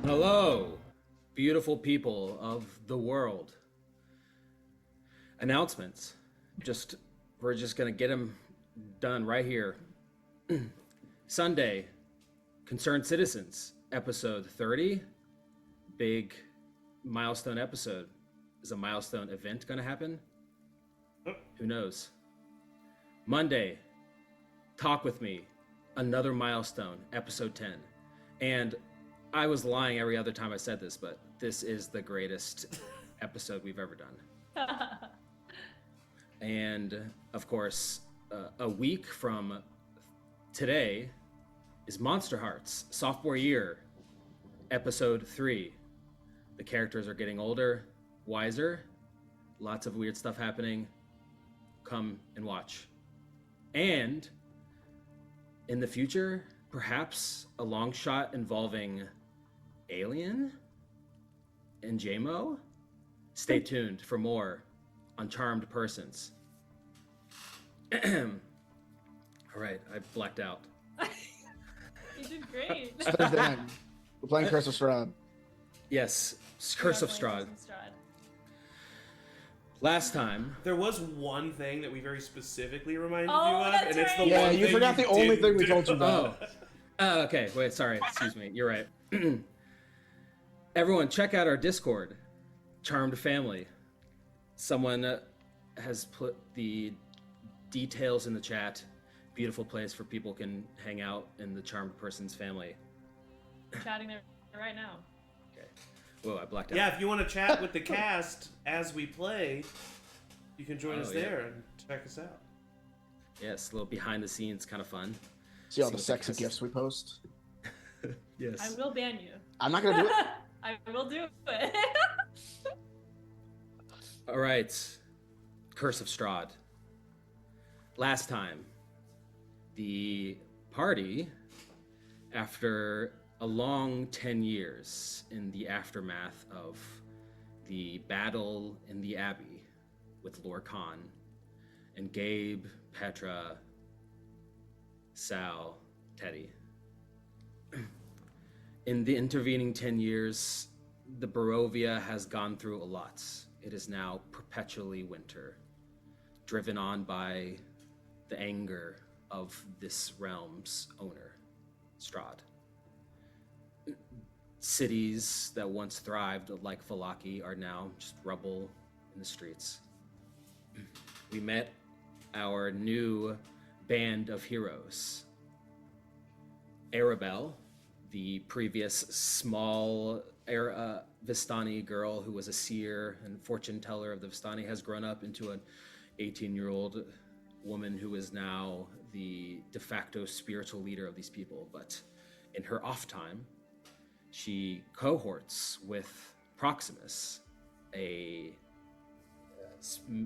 Hello, beautiful people of the world. Announcements. We're just gonna get them done right here. Sunday, Concerned Citizens, episode 30. Big milestone episode. Is a milestone event gonna happen? Who knows? Monday, Talk With Me, another milestone, episode 10. And I was lying every other time I said this, but this is the greatest episode we've ever done. And of course, a week from today is Monster Hearts, sophomore year, episode 3. The characters are getting older, wiser, lots of weird stuff happening. Come and watch. And in the future, perhaps a long shot involving Alien and JMO? Stay tuned for more on Charmed Persons. All right, I blacked out. You did great. We're playing Curse of Strahd. Yes, Curse of Strahd. Last time, There was one thing that we very specifically reminded Oh, you of, that's and it's the right. Yeah, one you thing forgot the only didn't thing we do. told you about. okay, wait, sorry, excuse me, you're right. Everyone, check out our Discord, Charmed Family. Someone has put the details in the chat. Beautiful place for people can hang out in the Charmed Persons family. Chatting there right now. Okay. Whoa, I blacked out. Yeah, if you want to chat with the cast as we play, you can join us there and check us out. Yes, a little behind the scenes, kind of fun. See all the what sexy the gifts we post? Yes. I will ban you. I'm not gonna do it. I will do it. All right. Curse of Strahd. Last time, the party, after a long 10 years in the aftermath of the battle in the Abbey with Lord Khan and Gabe, Petra, Sal, Teddy. In the intervening 10 years, the Barovia has gone through a lot. It is now perpetually winter, driven on by the anger of this realm's owner, Strahd. Cities that once thrived like Vallaki are now just rubble in the streets. We met our new band of heroes. Arabelle, the previous small Vistani girl who was a seer and fortune teller of the Vistani, has grown up into an 18-year-old woman who is now the de facto spiritual leader of these people. But in her off time, she cohorts with Proximus, a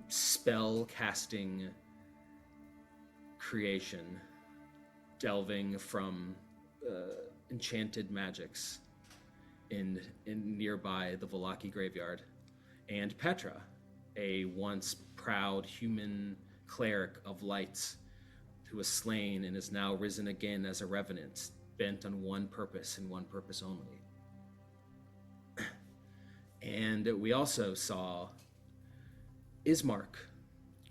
spell-casting creation delving from enchanted magics in nearby the Vallaki graveyard, and Petra, a once proud human cleric of light who was slain and is now risen again as a revenant, bent on one purpose and one purpose only. And we also saw Ismark,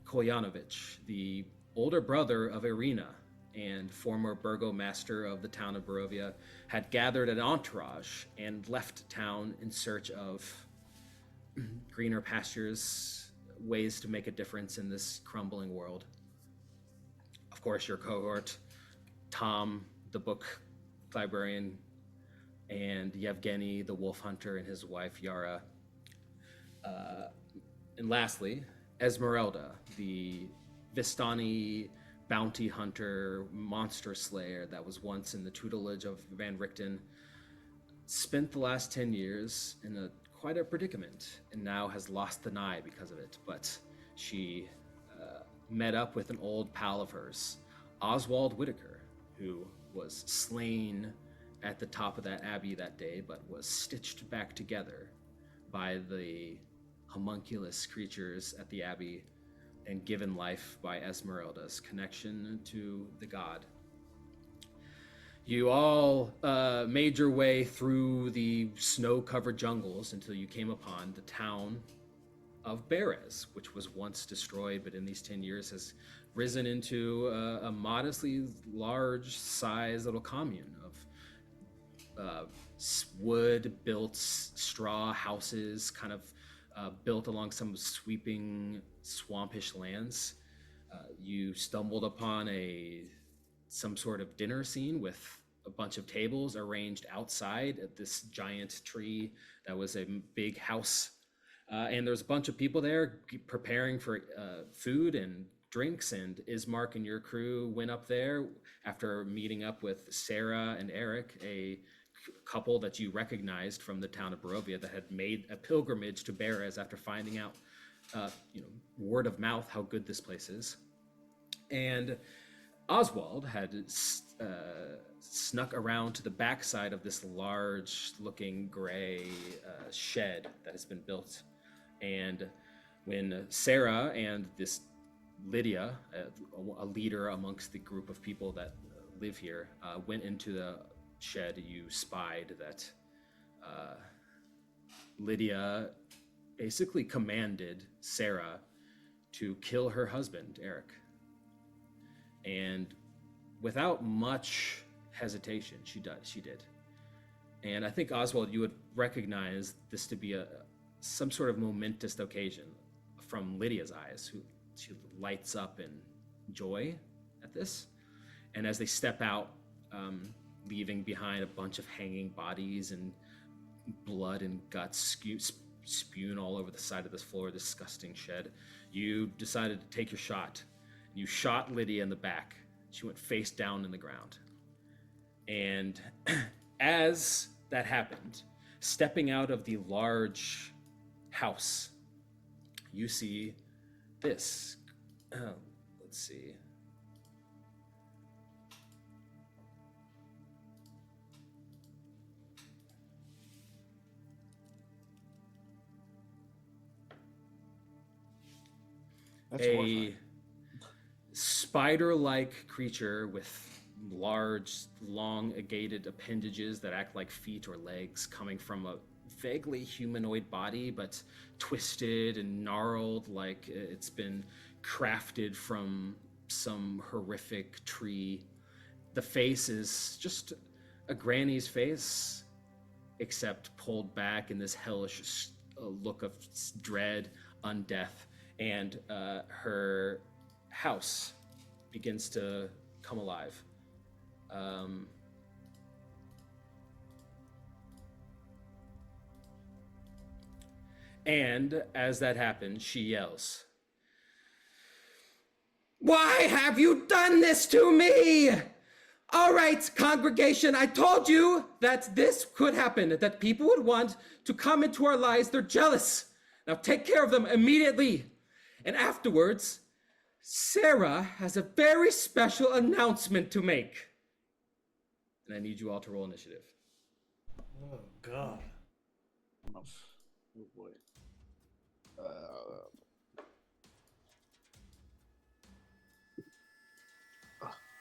Kolyanovich, the older brother of Irina and former burgomaster of the town of Barovia, had gathered an entourage and left town in search of greener pastures, ways to make a difference in this crumbling world. Of course, your cohort, Tom, the book librarian, and Yevgeny, the wolf hunter, and his wife, Yara. And lastly, Ezmerelda, the Vistani bounty hunter, monster slayer that was once in the tutelage of Van Richten, spent the last 10 years in quite a predicament and now has lost an eye because of it. But she met up with an old pal of hers, Oswald Whittaker, who was slain at the top of that abbey that day, but was stitched back together by the homunculus creatures at the abbey and given life by Ezmerelda's connection to the god. You all made your way through the snow-covered jungles until you came upon the town of Berez, which was once destroyed, but in these 10 years has risen into a modestly large-sized little commune of wood-built straw houses, kind of built along some sweeping swampish lands. You stumbled upon some sort of dinner scene with a bunch of tables arranged outside at this giant tree that was a big house. And there's a bunch of people there preparing for food and drinks, and Ismark and your crew went up there after meeting up with Sarah and Eric, a couple that you recognized from the town of Barovia that had made a pilgrimage to Berez after finding out, word of mouth how good this place is. And Oswald had snuck around to the backside of this large-looking gray shed that has been built. And when Sarah and this Lydia, a leader amongst the group of people that live here, went into the shed, you spied that Lydia basically commanded Sarah to kill her husband, Eric. And without much hesitation, she did. And I think, Oswald, you would recognize this to be some sort of momentous occasion from Lydia's eyes, who she lights up in joy at this. And as they step out, leaving behind a bunch of hanging bodies and blood and guts spewed all over the side of this floor, this disgusting shed, you decided to take your shot. You shot Lydia in the back. She went face down in the ground. And as that happened, stepping out of the large house, you see this. Let's see. That's A horrifying. spider-like creature with large, long-agated appendages that act like feet or legs, coming from a vaguely humanoid body, but twisted and gnarled, like it's been crafted from some horrific tree. The face is just a granny's face, except pulled back in this hellish look of dread, undeath, and her house begins to come alive. And as that happens, she yells, "Why have you done this to me? All right, congregation, I told you that this could happen, that people would want to come into our lives. They're jealous. Now take care of them immediately. And afterwards, Sarah has a very special announcement to make." And I need you all to roll initiative. Oh, God. Oh boy.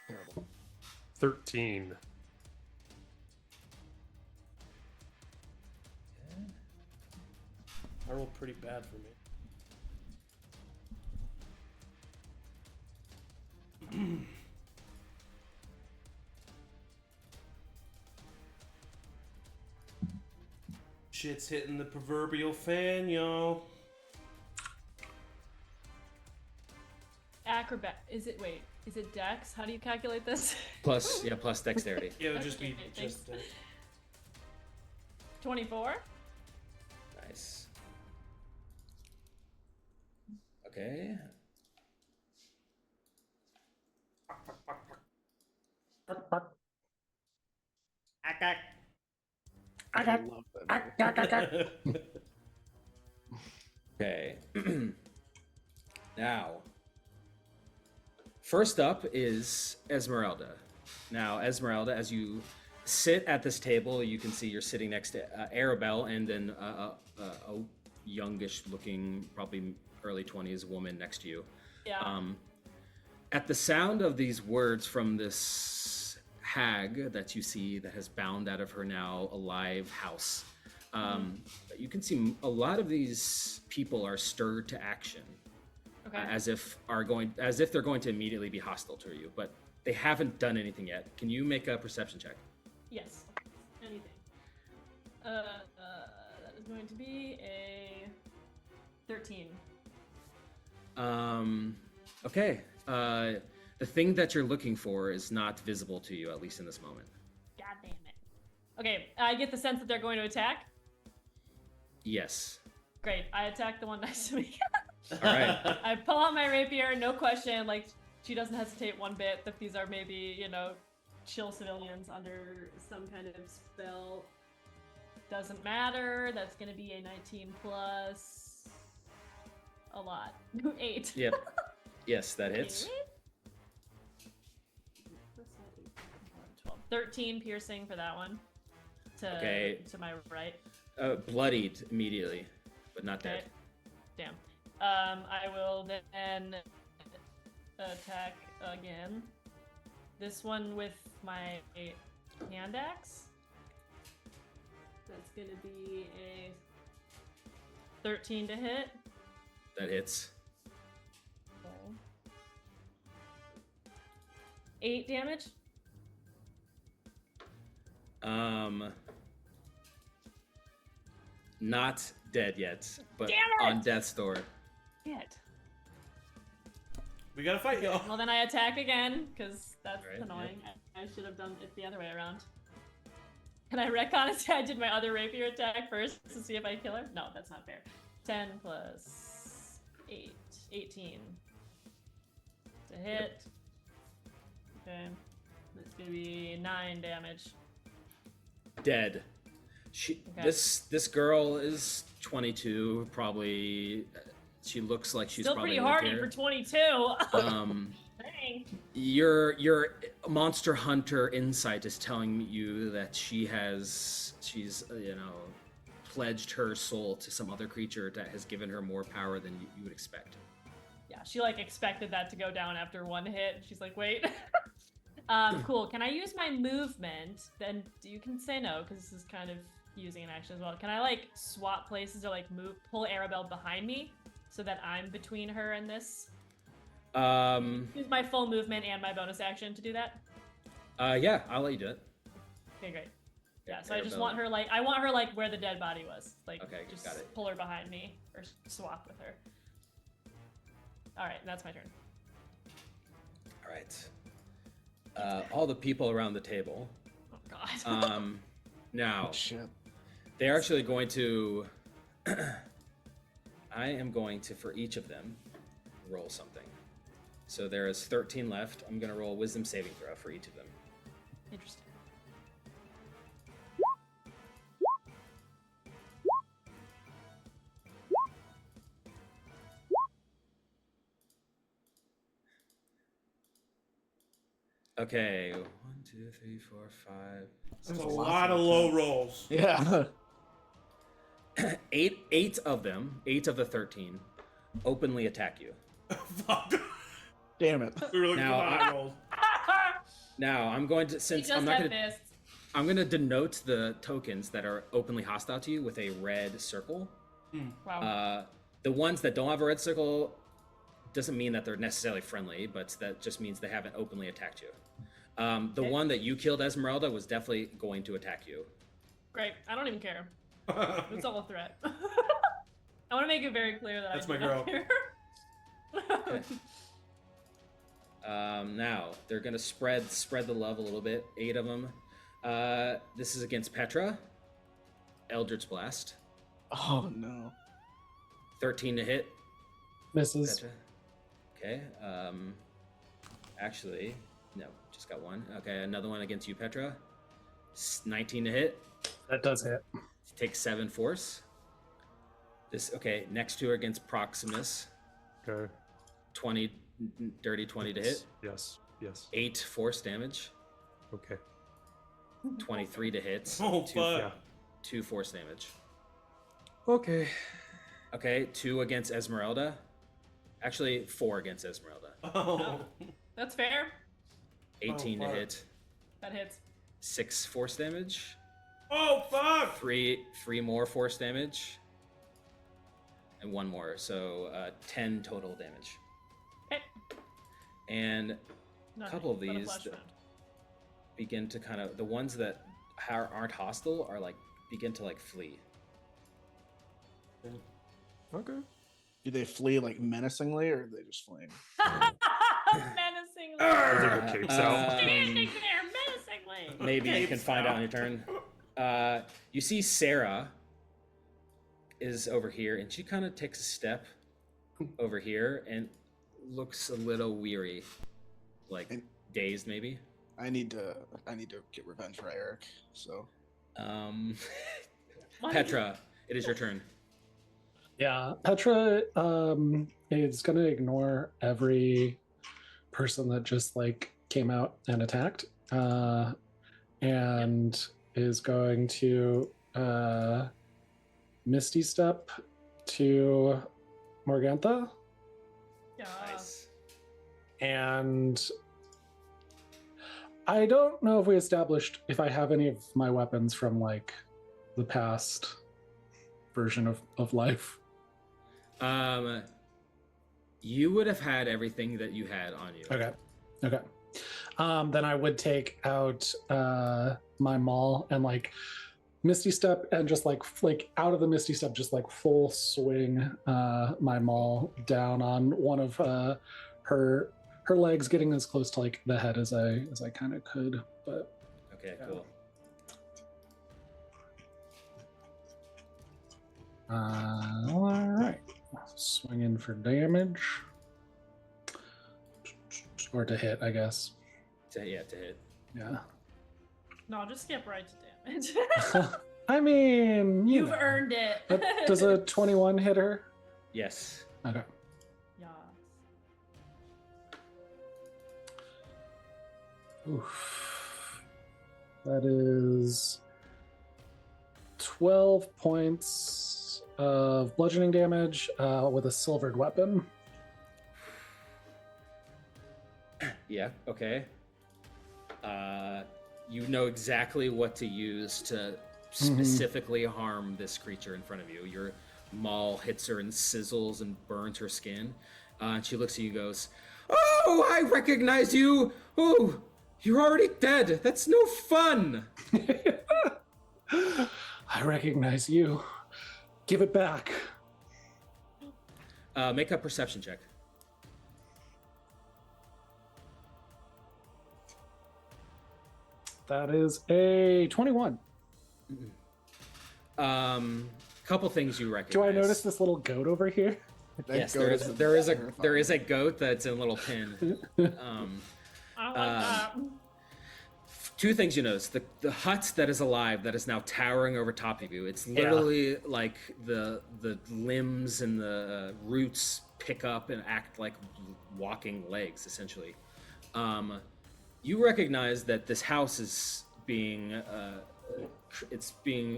Terrible. 13. I rolled pretty bad for me. Shit's hitting the proverbial fan, y'all. Acrobat. Is it Dex? How do you calculate this? Plus dexterity. Yeah, it would just Okay, be thanks. just. 24? Nice. Okay. I love that movie. Okay. Now, first up is Ezmerelda. Now, Ezmerelda, as you sit at this table, you can see you're sitting next to Arabelle and then a youngish-looking, probably early 20s woman next to you. Yeah. At the sound of these words from this hag that you see that has bound out of her now alive house. You can see a lot of these people are stirred to action, as if they're going to immediately be hostile to you, but they haven't done anything yet. Can you make a perception check? Yes. Anything. That is going to be a 13. Okay. The thing that you're looking for is not visible to you, at least in this moment. God damn it. Okay, I get the sense that they're going to attack. Yes. Great. I attack the one next to me. All right. I pull out my rapier, no question. Like, she doesn't hesitate one bit that these are maybe, you know, chill civilians under some kind of spell. Doesn't matter. That's going to be a 19 plus a lot. 8. Yep. Yes, that hits. 12. 13 piercing for that one. To my right. Bloodied immediately, but not dead. Damn. I will then attack again. This one with my hand axe. That's gonna be a 13 to hit. That hits. Okay. 8 damage. Not dead yet, but Damn it! on death's door. Shit. We gotta fight, y'all. Well, then I attack again, because that's Right, annoying. I should have done it the other way around. Can I retcon and say I did my other rapier attack first to see if I kill her? No, that's not fair. 10 plus 8. 18. To hit. Okay. That's gonna be 9 damage. Dead. Okay. This girl is 22, probably. She looks like she's still probably pretty hardy for 22. Dang. Your monster hunter insight is telling you that she's pledged her soul to some other creature that has given her more power than you would expect. Yeah, she like expected that to go down after one hit. She's like, wait. Cool. Can I use my movement? Then you can say no, because this is kind of using an action as well. Can I like swap places or like pull Arabelle behind me so that I'm between her and this? Use my full movement and my bonus action to do that? Yeah, I'll let you do it. Okay, great. Yeah, so I just want her like, I want her like where the dead body was. Like, okay, just got it. pull her behind me or swap with her. All right, that's my turn. All right. All the people around the table. Oh God. Now, Shit. they're actually going to. I am going to, for each of them, roll something. So there is 13 left. I'm going to roll a wisdom saving throw for each of them. Interesting. Okay, 1, 2, 3, 4, 5. That's a lot of low rolls. Yeah. Eight of them, 8 of the 13, openly attack you. Fuck. Damn it. We were looking Now, for high rolls. Now I'm going to, We since just I'm not have going to, fists. I'm going to denote the tokens that are openly hostile to you with a red circle. Wow. The ones that don't have a red circle doesn't mean that they're necessarily friendly, but that just means they haven't openly attacked you. The one that you killed, Ezmerelda, was definitely going to attack you. Great. I don't even care. It's all a threat. I want to make it very clear that That's I my do not girl. care. Now they're gonna spread the love a little bit. 8 of them. This is against Petra. Eldritch Blast. Oh no. 13 to hit. Misses. Petra. Okay. Actually, no, just got one. Okay, another one against you, Petra. 19 to hit. That does hit. Take 7 force. Okay. Next two are against Proximus. Okay. 20, dirty 20 to hit. Yes. Yes. 8 force damage. Okay. 23 to hit. Oh, two, fuck. Yeah. 2 force damage. Okay. Okay, 2 against Ezmerelda. Actually, 4 against Ezmerelda. Oh. That's fair. 18 to fuck. hit. That hits. 6 force damage. Oh fuck! 3 more force damage. And 1 more, so 10 total damage. Okay. And a Nothing couple of but a these flesh that wound. begin to kind of, the ones that aren't hostile are like, begin to like flee. Okay. Do they flee like menacingly, or are they just fleeing? Menacingly. Their capes out. Standing there menacingly. Maybe you can Capes find out out. on your turn. You see Sarah is over here, and she kind of takes a step over here and looks a little weary, like And- dazed maybe. I need to get revenge for Eric. So Petra, it is your turn. Yeah, Petra is gonna ignore every person that just like came out and attacked, and is going to Misty Step to Morgantha, Yeah. Nice. and I don't know if we established if I have any of my weapons from like the past version of life. You would have had everything that you had on you. Okay. Then I would take out my maul and like Misty Step and just like out of the Misty Step, just like full swing my maul down on one of her legs, getting as close to like the head as I kind of could. But Okay, Yeah. cool. all right, swing in for damage or to hit, I guess. To hit. Yeah. No, just skip right to damage. I mean, You've know. earned it. Does a 21 hit her? Yes. Okay. Yes. Oof. That is 12 points of bludgeoning damage with a silvered weapon. Yeah, okay. You know exactly what to use to specifically harm this creature in front of you. Your maul hits her and sizzles and burns her skin. And she looks at you and goes, "Oh, I recognize you! Oh, you're already dead! That's no fun!" I recognize you. Give it back. Make a perception check. That is a 21. Couple things you recognize. Do I notice this little goat over here? That Yes, goat there is terrifying. a goat that's in a little pin. I like that. Two things you notice: the hut that is alive, that is now towering over top of you. It's literally like the limbs and the roots pick up and act like walking legs, essentially. You recognize that this house is being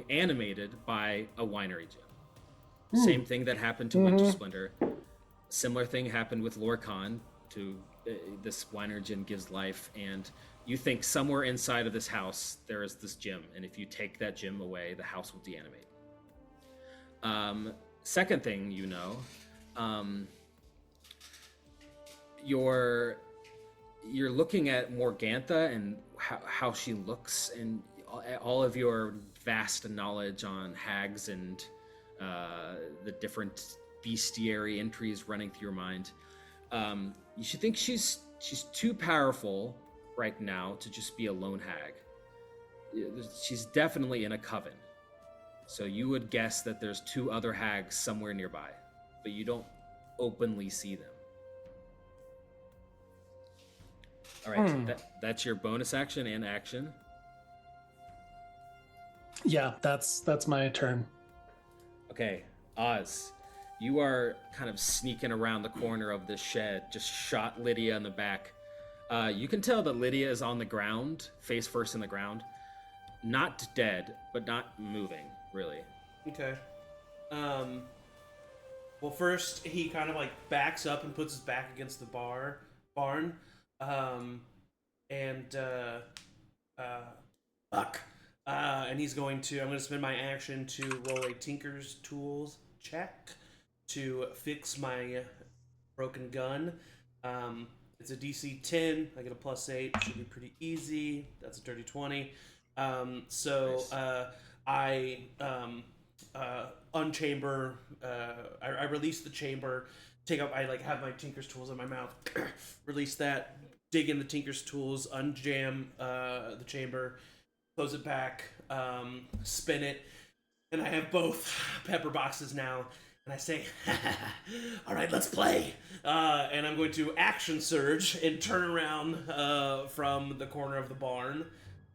animated by a winery gym. Same thing that happened to Winter Splendor. Similar thing happened with Lorcan. To this winery gym gives life, and you think somewhere inside of this house there is this gym, and if you take that gym away, the house will deanimate. Second thing you know, you're looking at Morgantha and how she looks, and all of your vast knowledge on hags and the different bestiary entries running through your mind. You should think she's too powerful right now to just be a lone hag. She's definitely in a coven. So you would guess that there's 2 other hags somewhere nearby, but you don't openly see them. All right, so that's your bonus action and action. Yeah, that's my turn. Okay, Oz, you are kind of sneaking around the corner of this shed, just shot Lydia in the back. You can tell that Lydia is on the ground, face first in the ground. Not dead, but not moving, really. Okay. Well, first he kind of like backs up and puts his back against the barn, and Fuck. And he's going to. I'm going to spend my action to roll a Tinker's Tools check to fix my broken gun. It's a DC 10. I get a +8. Should be pretty easy. That's a dirty 20. Nice. I unchamber. I release the chamber. Take up. I have my Tinker's Tools in my mouth. Release that. Dig in the Tinker's Tools. Unjam the chamber. Close it back. Spin it, and I have both pepper boxes now. And I say, all right, let's play. And I'm going to action surge and turn around from the corner of the barn.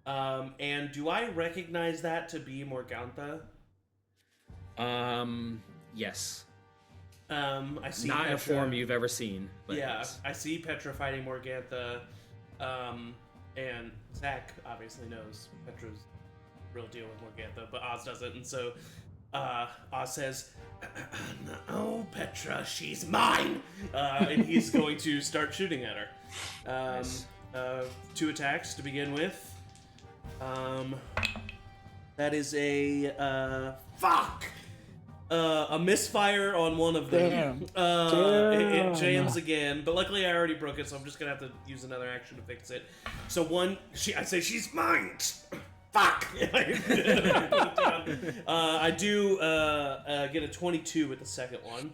And do I recognize that to be Morgantha? Yes. I see Not in a Petra. form you've ever seen. But Yeah, yes. I see Petra fighting Morgantha. And Zach obviously knows Petra's real deal with Morgantha, but Oz doesn't. And so Oz says, no, Petra, she's mine! And he's going to start shooting at her. Nice. 2 attacks to begin with. That is a fuck! A misfire on one of them. It jams again, but luckily I already broke it, so I'm just gonna have to use another action to fix it. So I say she's mine. Fuck! I do get a 22 with the second one.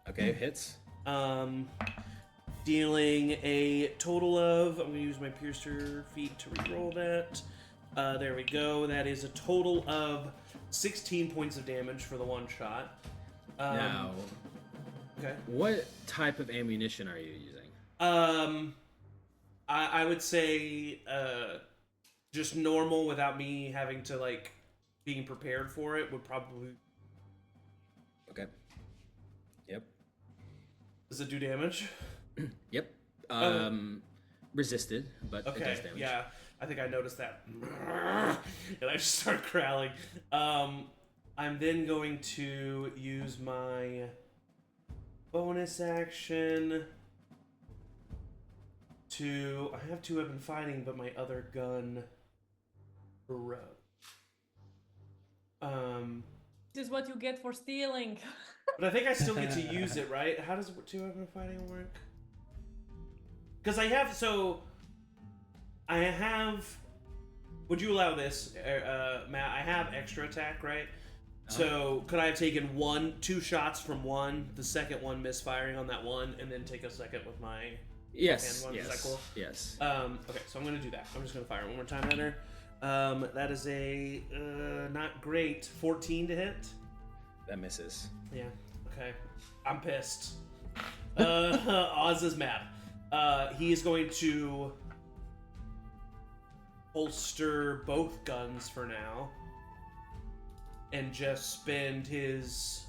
Okay, hits. Dealing a total of, I'm going to use my Piercer feat to reroll that. There we go. That is a total of 16 points of damage for the one shot. Now, Okay. what type of ammunition are you using? I would say just normal without me having to, being prepared for it would probably... Okay. Yep. Does it do damage? Yep. Resisted, but it Okay, does damage. yeah. I think I noticed that. And I just start growling. I'm then going to use my bonus action to... I have 2 weapon fighting, but my other gun broke. This is what you get for stealing. But I think I still get to use it, right? How does 2 weapon fighting work? Because I have... So... I have... Would you allow this, Matt? I have extra attack, right? So could I have taken 2 shots from one, the second one misfiring on that one, and then take a second with my Yes. hand one? Yes. Is that cool? Yes. Okay, so I'm gonna do that. I'm just gonna fire it one more time at her. That is a not great 14 to hit. That misses. Yeah. Okay. I'm pissed. Oz is mad. He is going to holster both guns for now and just spend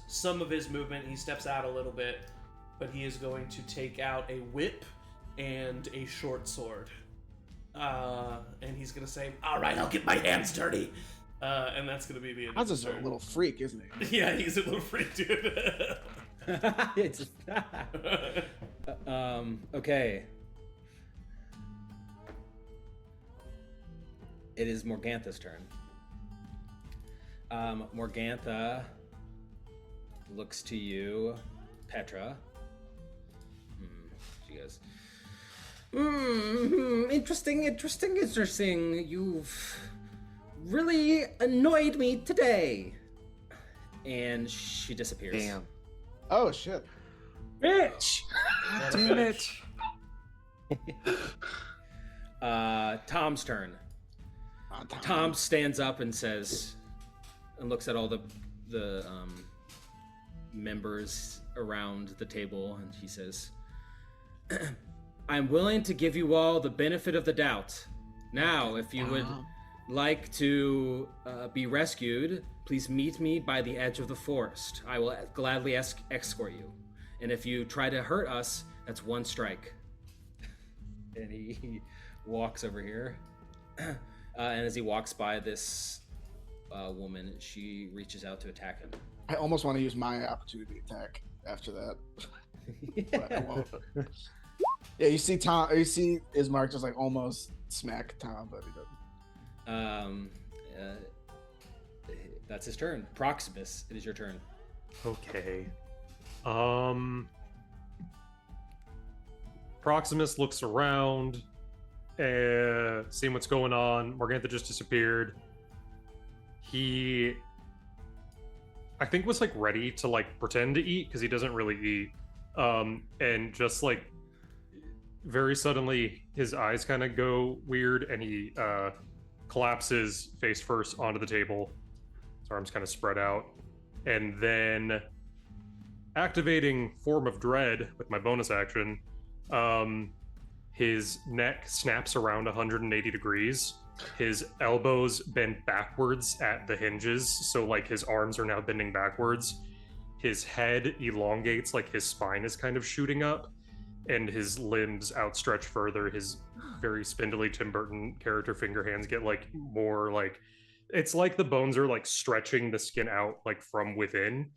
some of his movement. He steps out a little bit, but he is going to take out a whip and a short sword. And he's gonna say, all right, I'll get my hands dirty. And that's gonna be the end of Oz his is a turn. little freak, isn't he? Yeah, he's a little freak, dude. It's okay. It is Morgantha's turn. Morgantha looks to you, Petra. She goes, interesting. You've really annoyed me today. And she disappears. Damn. Oh shit. Bitch! Damn it. Tom's turn. Tom stands up and says, and looks at all the members around the table, and he says, I'm willing to give you all the benefit of the doubt. Now, if you would like to be rescued, please meet me by the edge of the forest. I will gladly escort you. And if you try to hurt us, that's 1 strike. And he walks over here. And as he walks by this woman, she reaches out to attack him. I almost want to use my opportunity attack after that. But I won't. Yeah, you see Ismark just almost smack Tom, but he doesn't. That's his turn. Proximus, it is your turn. Okay. Proximus looks around, seeing what's going on. Morgantha just disappeared. He, I think, was like ready to like pretend to eat because he doesn't really eat. And just like very suddenly his eyes kind of go weird and he collapses face first onto the table. His arms kind of spread out. And then activating Form of Dread with my bonus action, his neck snaps around 180 degrees. His elbows bend backwards at the hinges, so like his arms are now bending backwards. His head elongates, like his spine is kind of shooting up, and his limbs outstretch further. His very spindly Tim Burton character finger hands get like more like, it's like the bones are like stretching the skin out like from within.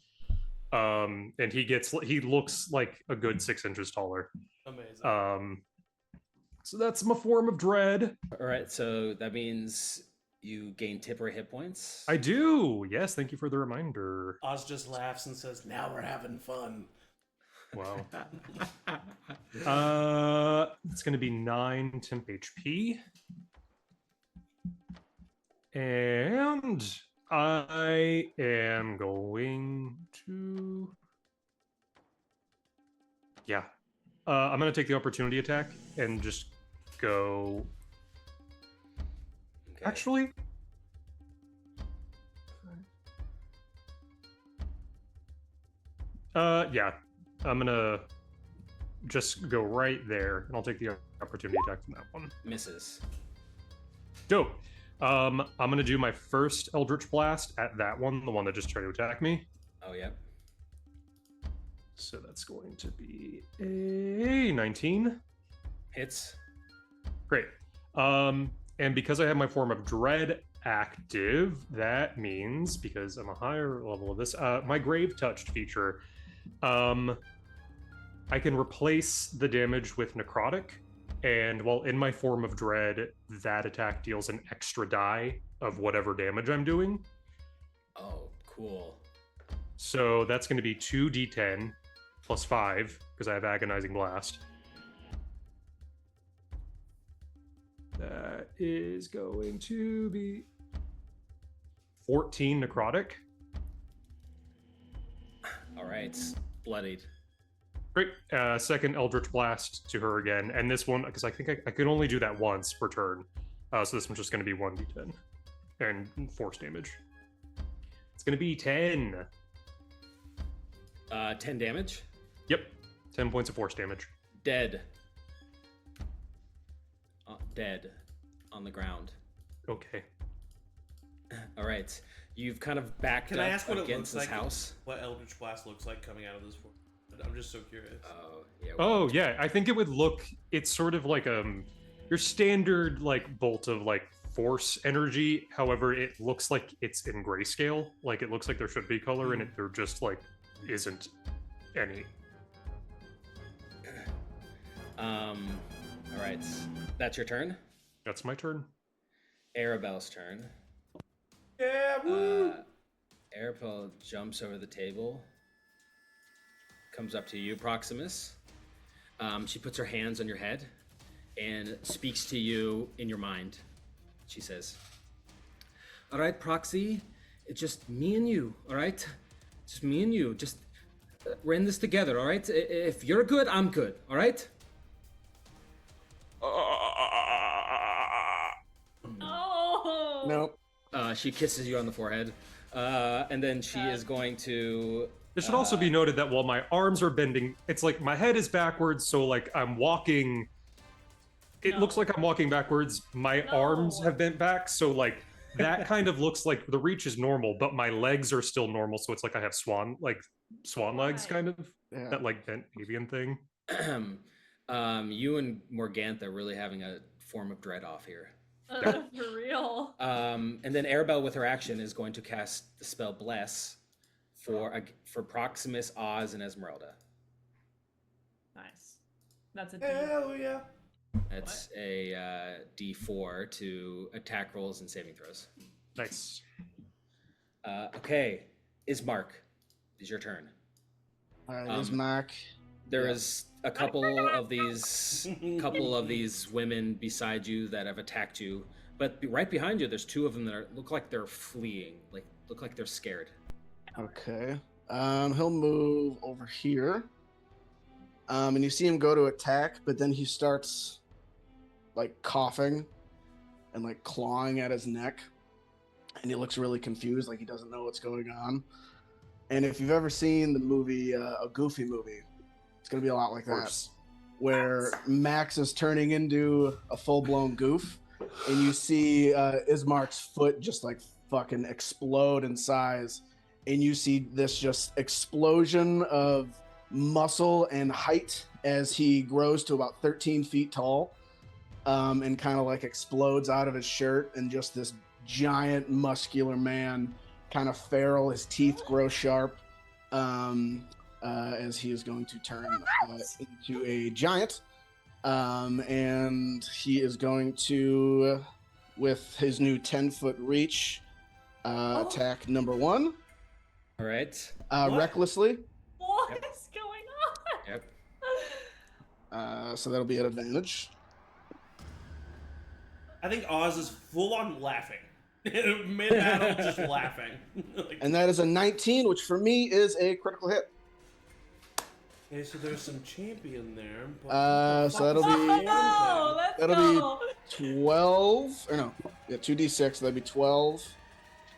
And he looks like a good 6 inches taller. Amazing. So that's my Form of Dread. All right, so that means you gain temporary hit points. I do. Yes, thank you for the reminder. Oz just laughs and says, "Now we're having fun." Wow. It's going to be 9 temp HP. And I am going to... Yeah. I'm going to take the opportunity attack and just go... Okay. Actually... yeah. I'm going to just go right there, and I'll take the opportunity attack from that one. Misses. Dope. I'm going to do my first Eldritch Blast at that one, the one that just tried to attack me. Oh, yep. So that's going to be a 19. Hits. Great. And because I have my Form of Dread active, that means, because I'm a higher level of this, my Grave Touched feature, I can replace the damage with Necrotic, and while in my Form of Dread, that attack deals an extra die of whatever damage I'm doing. Oh, cool. So that's going to be 2d10 plus 5, because I have Agonizing Blast. That is going to be 14 necrotic. All right. Bloodied. Great. Second Eldritch Blast to her again. And this one, because I think I could only do that once per turn. So this one's just going to be 1d10 and force damage. It's going to be 10. 10 damage. Yep. 10 points of force damage. Dead. Dead on the ground. Okay. All right. You've kind of backed Can up I ask what it against looks this like? house. What Eldritch Blast looks like coming out of this form? I'm just so curious. Oh, yeah. Oh, yeah. I think it would look... It's sort of like your standard like bolt of like force energy. However, it looks like it's in grayscale. Like it looks like there should be color in it. There just like isn't any. All right. That's your turn. That's my turn. Arabelle's turn. Yeah, woo! Arabelle jumps over the table, comes up to you, Proximus. She puts her hands on your head and speaks to you in your mind. She says, "All right, Proxy, it's just me and you, all right? Just me and you. Just we're in this together, all right? If you're good, I'm good, all right?" Oh. Nope. She kisses you on the forehead, and then she is going to... It should also be noted that while my arms are bending, it's like my head is backwards, so like I'm walking. It looks like I'm walking backwards. My arms have bent back, so like that kind of looks like the reach is normal, but my legs are still normal, so it's like I have swan legs, kind of that like bent avian thing. You and Morgantha are really having a Form of Dread off here. For real. And then Arabelle, with her action, is going to cast the spell Bless for Proximus, Oz, and Ezmerelda. Nice. That's a D. Hell yeah! That's a D4 to attack rolls and saving throws. Nice. Okay, Ismark, it's your turn. All right, Ismark. There is a couple of these women beside you that have attacked you, but right behind you, there's two of them that look like they're fleeing, look like they're scared. Okay. He'll move over here. And you see him go to attack, but then he starts like coughing and like clawing at his neck. And he looks really confused, like he doesn't know what's going on. And if you've ever seen the movie, a Goofy movie, it's going to be a lot like that. Where Max is turning into a full-blown goof. And you see Ismark's foot just like fucking explode in size. And you see this just explosion of muscle and height as he grows to about 13 feet tall, and kind of like explodes out of his shirt, and just this giant muscular man, kind of feral. His teeth grow sharp as he is going to turn into a giant, and he is going to, with his new 10-foot reach, attack number 1. All right. Recklessly. What Yep. is going on? Yep. So that'll be an advantage. I think Oz is full on laughing. Mid-battle, just laughing. Like, And that is a 19, which for me is a critical hit. okay, so there's some champion there. But So that'll be Oh, let's that'll go. be 12, or no, yeah, 2d6. That'd be 12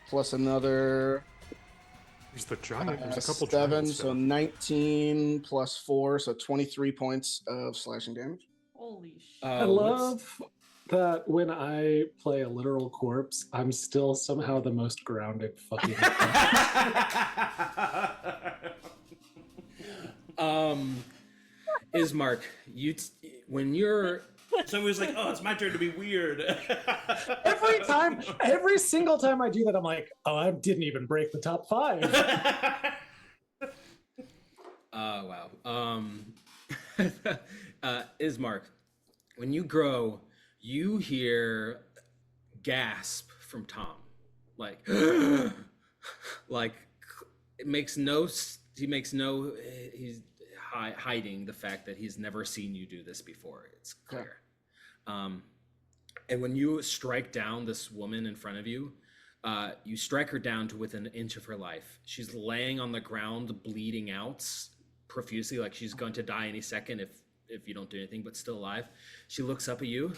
plus another There's the giant. There's a couple 7, giants so down. 19 plus 4, so 23 points of slashing damage. Holy shit. I love that when I play a literal corpse, I'm still somehow the most grounded fucking. Ismark, when you're So he was like, "Oh, it's my turn to be weird." Every single time I do that, I'm like, oh, I didn't even break the top 5. wow. Ismark, when you grow, you hear gasp from Tom, like, like it makes no. He's hiding the fact that he's never seen you do this before. It's clear. And when you strike down this woman in front of you, you strike her down to within an inch of her life. She's laying on the ground, bleeding out profusely, like she's going to die any second if you don't do anything, but still alive. She looks up at you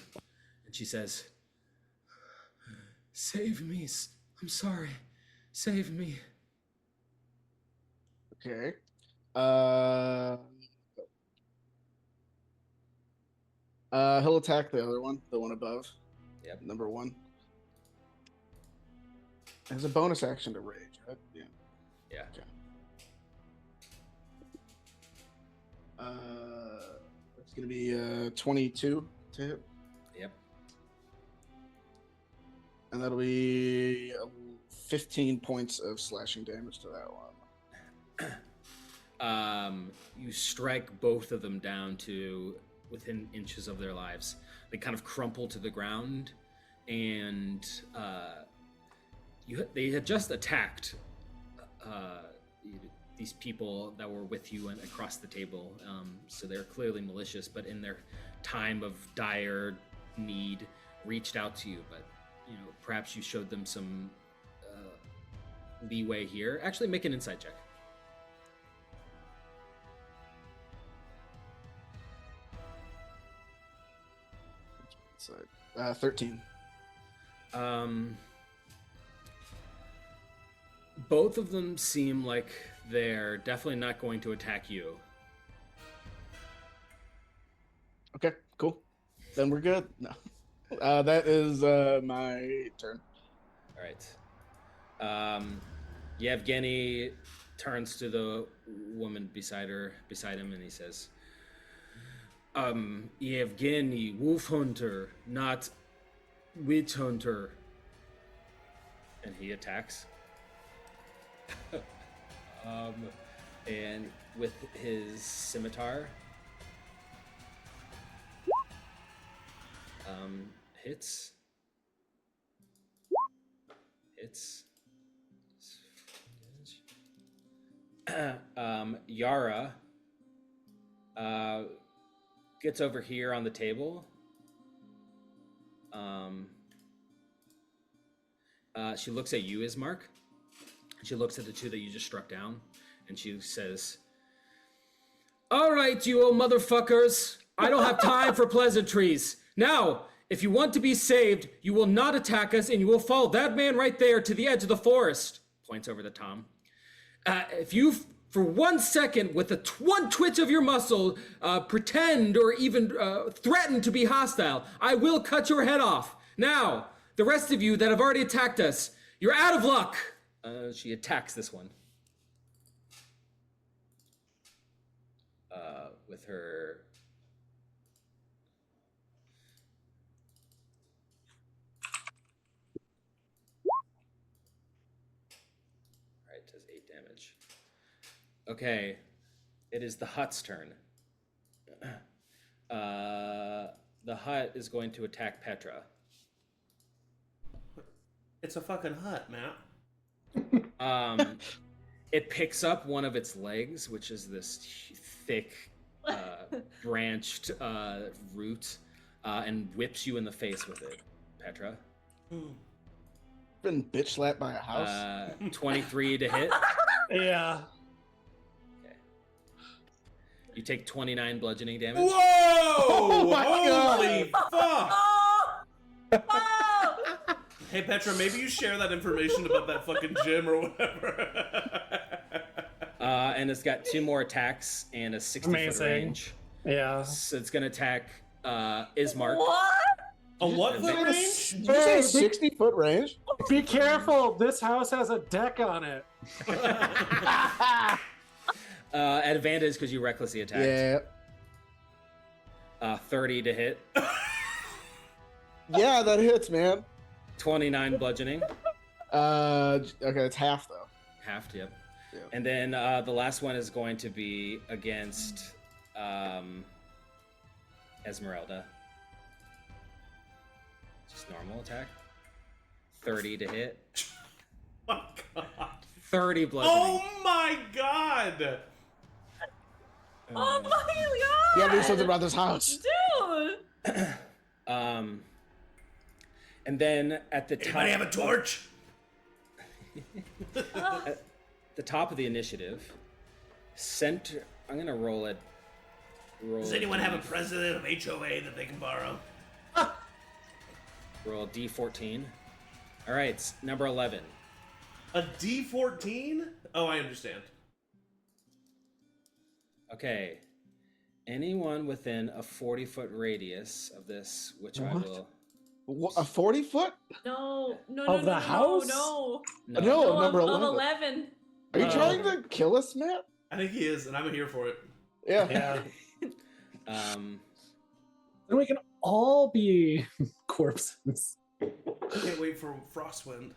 and she says, "Save me. I'm sorry. Save me." Okay. He'll attack the other one, the one above. Yep. Number 1. There's a bonus action to rage, right? Yeah. Yeah. Okay. It's gonna be 22 to hit, Yep. and that'll be 15 points of slashing damage to that one. You strike both of them down to within inches of their lives. They kind of crumple to the ground, and they had just attacked these people that were with you and across the table. So they're clearly malicious, but in their time of dire need, reached out to you. But perhaps you showed them some leeway here. Actually, make an insight check. So 13. Both of them seem like they're definitely not going to attack you. Okay, cool. Then we're good. No. That is my turn. All right. Yevgeny turns to the woman beside him, and he says, Yevgeny, wolf hunter, not witch hunter. And he attacks. And with his scimitar, Hits. Yara gets over here on the table. She looks at you, Ismark. She looks at the two that you just struck down, and she says, "All right, you old motherfuckers. I don't have time for pleasantries. Now, if you want to be saved, you will not attack us, and you will follow that man right there to the edge of the forest." Points over to Tom. "If you, for 1 second, with one twitch of your muscle, pretend or even threaten to be hostile, I will cut your head off. Now, the rest of you that have already attacked us, you're out of luck." She attacks this one. With her... Alright, does 8 damage. Okay, it is the Hutt's turn. The Hutt is going to attack Petra. It's a fucking hut, Matt. It picks up one of its legs, which is this thick, branched root, and whips you in the face with it, Petra. Been bitch slapped by a house. 23 to hit. Yeah. Okay. You take 29 bludgeoning damage. Whoa! Oh my Holy fuck! Oh! Oh! Hey Petra, maybe you share that information about that fucking gym or whatever. And it's got 2 more attacks and a 60-foot Amazing. range. Yeah. So it's gonna attack Ismark. What? A what foot range? Did you say 60-foot range? Be careful. This house has a deck on it. Advantage because you recklessly attacked. Yeah. 30 to hit. Yeah, that hits, man. 29 bludgeoning. Okay, it's half though. Halved, yep. Yeah. And then the last one is going to be against Ezmerelda. Just normal attack. 30 to hit. Oh my god. 30 bludgeoning. Oh my god! Oh my god! You gotta do something about this house. Dude! And then at the Anybody have a torch? at the top of the initiative, center. I'm gonna roll it. Does anyone have a president of HOA that they can borrow? Roll D14. All right, number 11. A D14? Oh, I understand. Okay. Anyone within a 40-foot radius of this, which I What? will. What, a 40-foot? No, Of the house? no. No, number of 11. 11. Are you trying to kill us, Matt? I think he is, and I'm here for it. Yeah. Yeah. Um, Then we can all be corpses. I can't wait for Frostwind.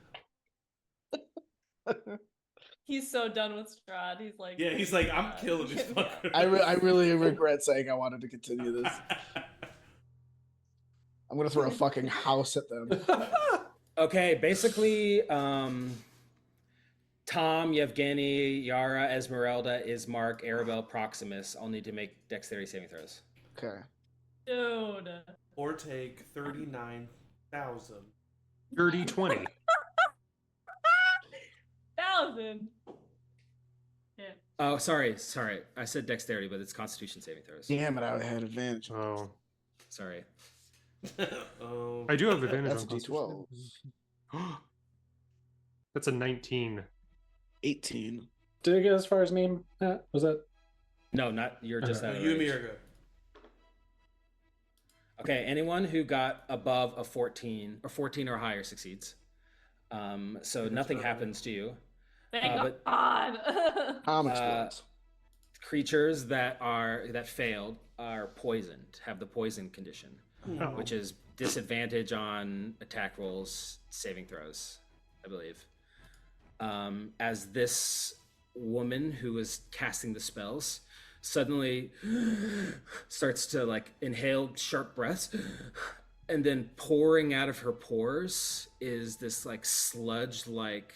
He's so done with Strahd. He's like, Yeah, he's like, I'm killing these yeah. fuckers. I really regret saying I wanted to continue this. I'm gonna throw a fucking house at them. okay, basically, Tom, Yevgeny, Yara, Ezmerelda, Ismark, Arabelle, Proximus all need to make dexterity saving throws. Okay. Dude. Or take 39,000. Dirty 20. 1,000. Yeah. Oh, sorry. I said dexterity, but it's Constitution saving throws. Damn it, I had advantage. Oh. Sorry. Oh. I do have advantage That's on a D12. Constitution. That's a 19. 18. Did it get as far as me? Was that? No, not you're just out of You and me range. are good. Okay, anyone who got above a 14 or higher succeeds. So nothing about right. happens to you. Thank but- God. Comic explodes. Creatures that failed are poisoned, have the poison condition, Oh. which is disadvantage on attack rolls, saving throws, I believe. As this woman who is casting the spells suddenly starts to like inhale sharp breaths And then pouring out of her pores is this like sludge like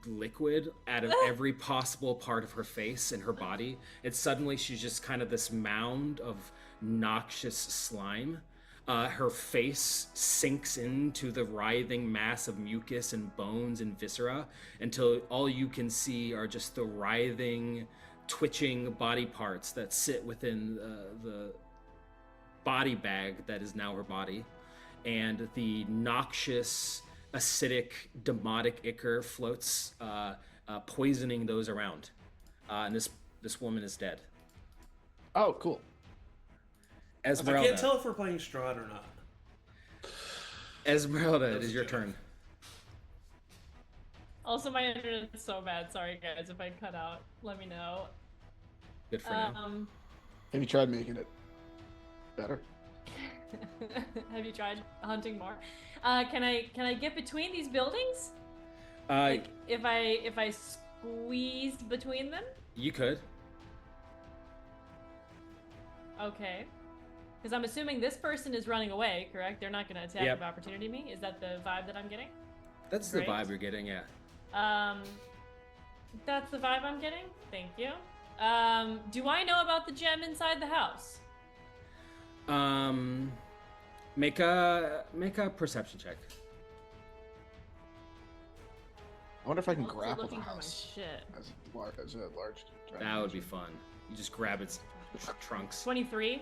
liquid out of every possible part of her face and her body. And suddenly she's just kind of this mound of noxious slime. Her face sinks into the writhing mass of mucus and bones and viscera until all you can see are just the writhing, twitching body parts that sit within the body bag that is now her body. And the noxious, acidic, demotic ichor floats, poisoning those around. And this woman is dead. Oh, cool. Ezmerelda. I can't tell if we're playing Strahd or not. Ezmerelda, it is your turn. Also, my internet's so bad. Sorry, guys. If I cut out, let me know. Good for now. Have you tried making it better? Have you tried hunting more? Can I get between these buildings? Like if I squeezed between them? You could. Okay. Because I'm assuming this person is running away, correct? They're not going to attack Yep. of opportunity me. Is that the vibe that I'm getting? That's Great. the vibe you're getting, yeah. That's the vibe I'm getting. Thank you. Do I know about the gem inside the house? Make a perception check. I wonder if I can Also grapple the looking for my house shit. as a large. That would be fun. You just grab its trunks. 23.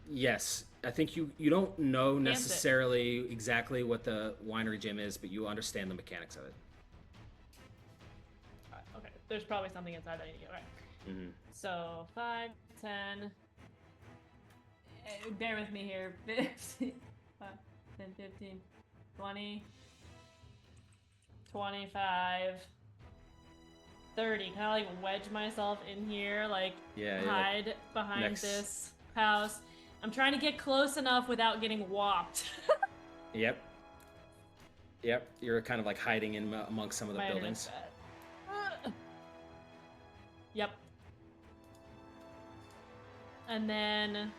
Yes. I think you don't know Dance it. necessarily exactly what the winery gym is, but you understand the mechanics of it. Okay. There's probably something inside that I need to get right. Mm-hmm. So 5, 10. Bear with me here. 15, 5, 10, 15, 20, 25, 30. Can I like wedge myself in here, like hide behind this house? I'm trying to get close enough without getting whopped. Yep. You're kind of like hiding in amongst some of the My buildings. internet's bad. Yep. And then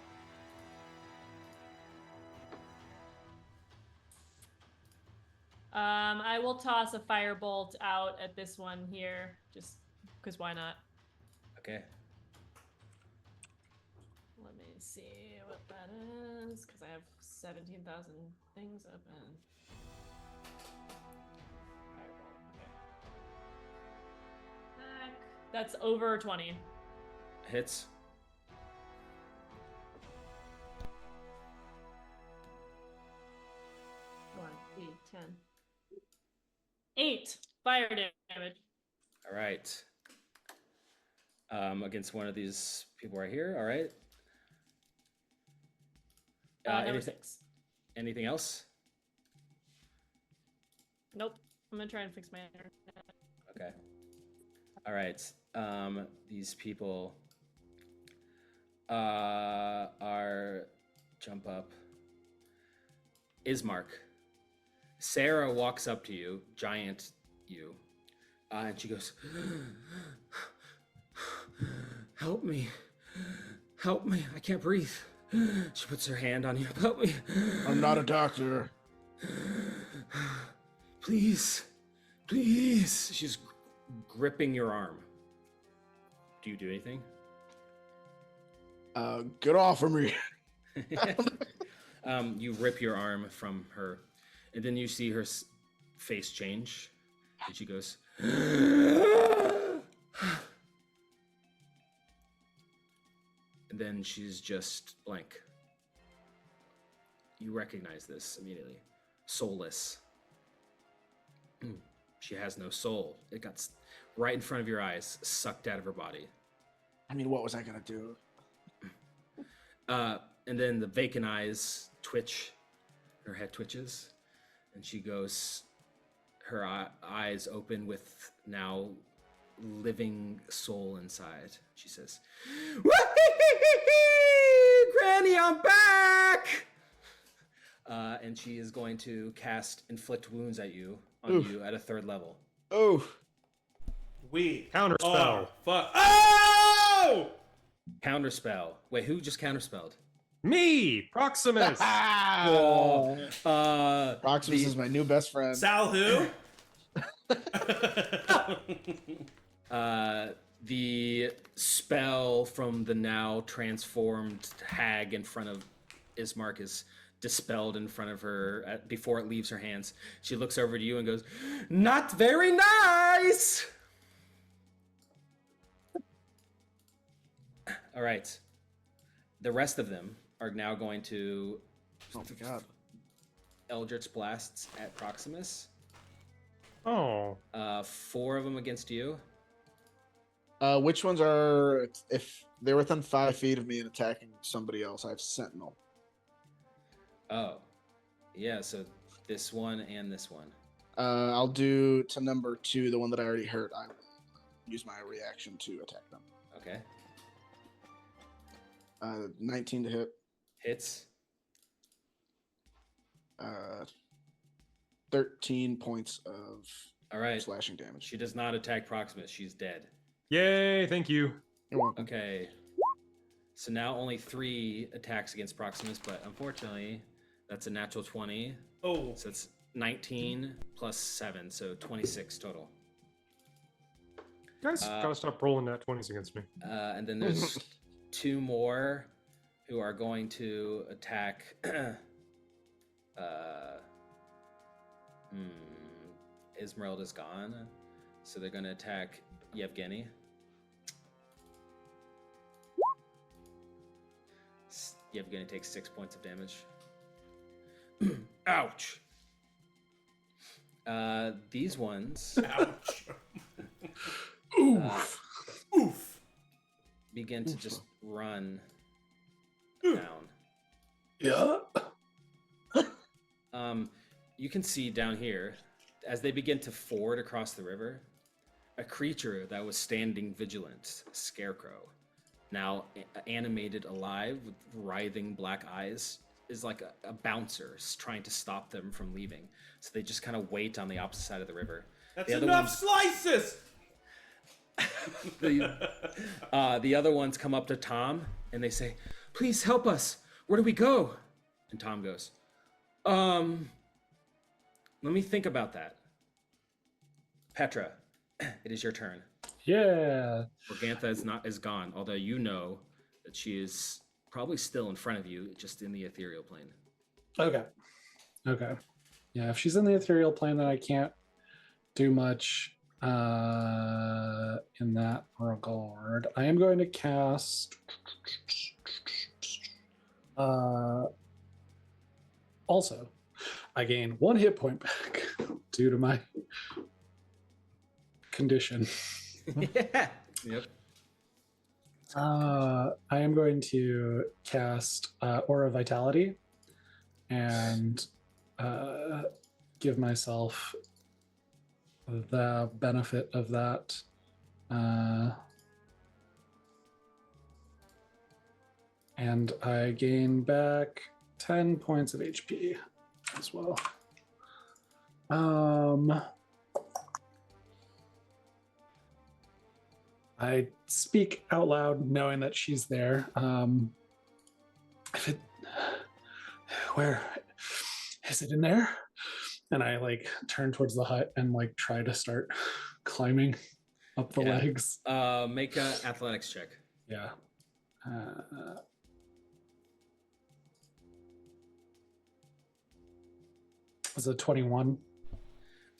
I will toss a firebolt out at this one here, just because why not? Okay. Let me see what that is, because I have 17,000 things up and firebolt. Okay. That's over 20. Hits. One, 8, 10. 8 fire damage. All right. Against one of these people right here. All right. Number 6. Anything else? Nope. I'm gonna try and fix my internet. Okay. All right. These people are jump up. Ismark. Sarah walks up to you, giant you, and she goes, "Help me. Help me. I can't breathe." She puts her hand on you. "Help me. I'm not a doctor. Please. Please." She's gripping your arm. Do you do anything? Get off of me. You rip your arm from her, and then you see her face change, and she goes, and then she's just blank. You recognize this immediately. Soulless. She has no soul. It got right in front of your eyes, sucked out of her body. I mean, what was I gonna do? And then the vacant eyes twitch. Her head twitches. And she goes, her eyes open with now living soul inside. She says, "Granny, I'm back!" And she is going to cast Inflict Wounds at you, on you at a 3rd level. Oh. We Counterspell. are fuck. Oh! Counterspell. Wait, who just counterspelled? Me, Proximus. Cool. Proximus is my new best friend. Sal who? The spell from the now transformed hag in front of Ismark is dispelled in front of her before it leaves her hands. She looks over to you and goes, "Not very nice!" All right. The rest of them are now going to Oh my god. Eldritch Blasts at Proximus. Oh, 4 of them against you. Which ones are, if they're within 5 feet of me and attacking somebody else, I have Sentinel. Oh. Yeah, so this one and this one. I'll do to number 2, the one that I already hurt. I will use my reaction to attack them. Okay. 19 to hit. Hits. 13 points of All right. slashing damage. She does not attack Proximus. She's dead. yay! Thank you. You're welcome. Okay. So now only 3 attacks against Proximus, but unfortunately, that's a natural 20. Oh. So it's 19 plus 7, so 26 total. Guys, gotta stop rolling that 20s against me. And then there's 2 more who are going to attack. Ezmerelda's gone, so they're going to attack Yevgeny. Yevgeny takes 6 points of damage. Ouch! These ones Ouch. Oof. Oof. begin to just run down. Yeah. You can see down here, as they begin to ford across the river, a creature that was standing vigilant, a scarecrow, now animated alive with writhing black eyes, is like a bouncer trying to stop them from leaving. So they just kind of wait on the opposite side of the river. That's The other enough ones- slices. The other ones come up to Tom and they say, "Please help us. Where do we go?" And Tom goes, let me think about that. Petra, it is your turn. Yeah. Morgantha is gone, although you know that she is probably still in front of you, just in the ethereal plane. Okay. Okay. Yeah, if she's in the ethereal plane, then I can't do much in that regard. I am going to cast also, I gain 1 hit point back due to my condition. Yeah. Yep. I am going to cast Aura Vitality and give myself the benefit of that. And I gain back 10 points of HP as well. I speak out loud knowing that she's there. Where is it in there? And I like turn towards the hut and like try to start climbing up the Yeah. legs. Make an athletics check. Yeah. Was it 21?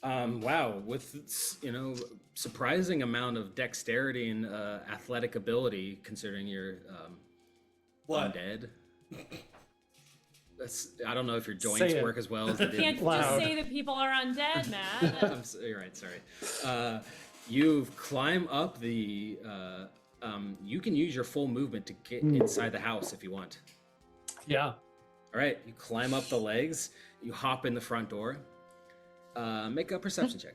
Wow, with surprising amount of dexterity and athletic ability, considering you're What? undead. I don't know if your Say joints it. work as well as they You did. can't Loud. just say that people are undead, Matt. You're right. Sorry. You've climbed up the. You can use your full movement to get inside the house if you want. Yeah. All right, you climb up the legs. You hop in the front door. Make a perception check.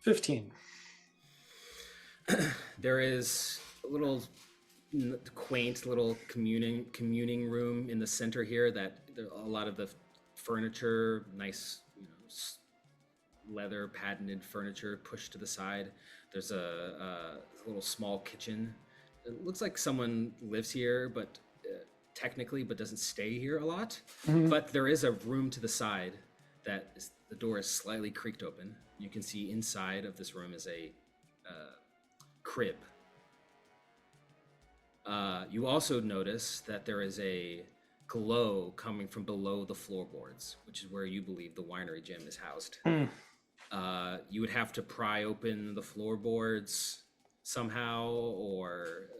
$15. There is a little quaint little communing room in the center here that a lot of the furniture, nice leather patented furniture pushed to the side. There's a little small kitchen. It looks like someone lives here, but technically, but doesn't stay here a lot. Mhm. But there is a room to the side that the door is slightly creaked open. You can see inside of this room is a crib. You also notice that there is a glow coming from below the floorboards, which is where you believe the winery gym is housed. You would have to pry open the floorboards somehow, or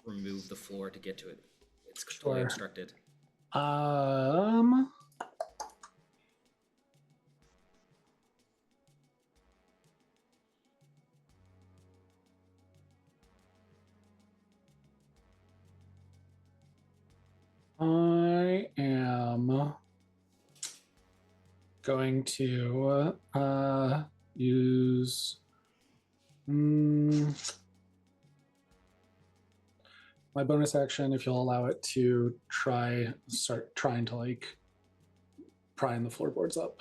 remove the floor to get to it. It's totally Sure. obstructed. I am going to use my bonus action, if you'll allow it, to start trying to like prying the floorboards up.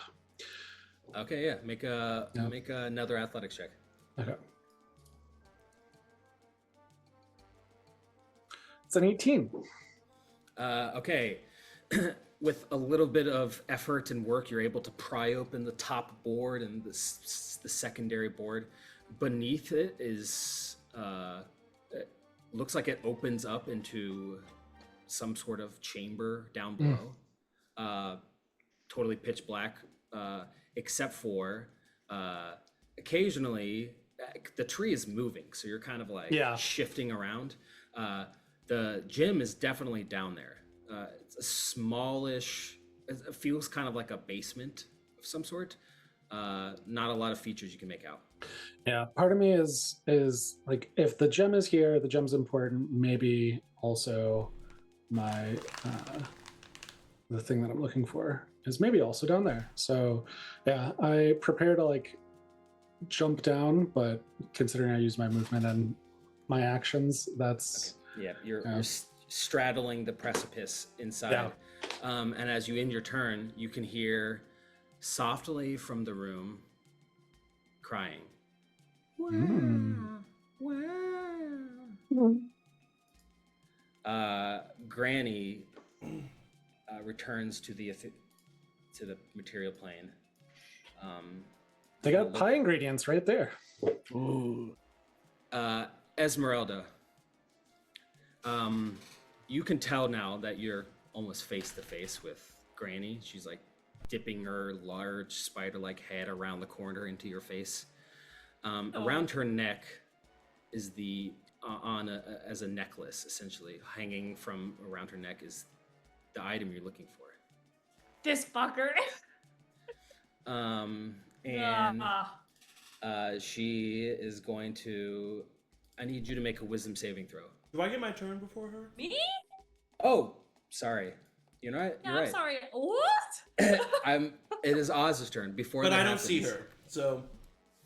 Okay, yeah. Make another athletics check. Okay. It's an 18. Okay. With a little bit of effort and work, you're able to pry open the top board and the secondary board. Beneath it is, it looks like it opens up into some sort of chamber down below. Totally pitch black, except for occasionally the tree is moving, so you're kind of like shifting around. The gym is definitely down there. It's a smallish, it feels kind of like a basement of some sort. Not a lot of features you can make out. Yeah, part of me is like, if the gem is here, the gem's important. Maybe also my the thing that I'm looking for is maybe also down there. So yeah, I prepare to like jump down, but considering I use my movement and my actions, that's okay. Yeah, you're straddling the precipice inside. Yeah. And as you end your turn, you can hear softly from the room crying. Granny returns to the material plane. They got pie ingredients right there. Ooh. Ezmerelda, you can tell now that you're almost face to face with Granny. She's like dipping her large spider-like head around the corner into your face. Around her neck is as a necklace, essentially hanging from around her neck is the item you're looking for. This fucker. She is going to. I need you to make a wisdom saving throw. Do I get my turn before her? Me? Oh, sorry. You're right. Yeah, You're I'm right. sorry. What? It is Oz's turn. Before but that I don't happens, see her, so.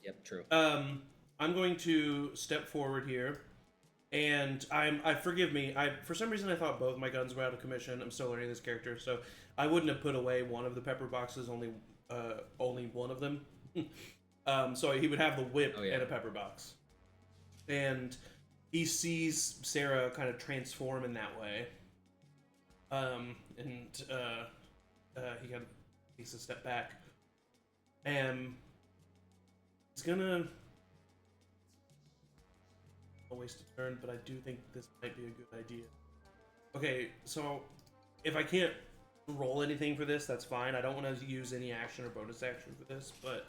Yep, true. I'm going to step forward here, and forgive me. For some reason I thought both my guns were out of commission. I'm still learning this character, so I wouldn't have put away one of the pepper boxes. Only one of them. So he would have the whip and a pepper box, and he sees Sarah kind of transform in that way. He kind of takes a step back, and he's gonna waste a turn, but I do think this might be a good idea. Okay, so if I can't roll anything for this, that's fine. I don't want to use any action or bonus action for this, but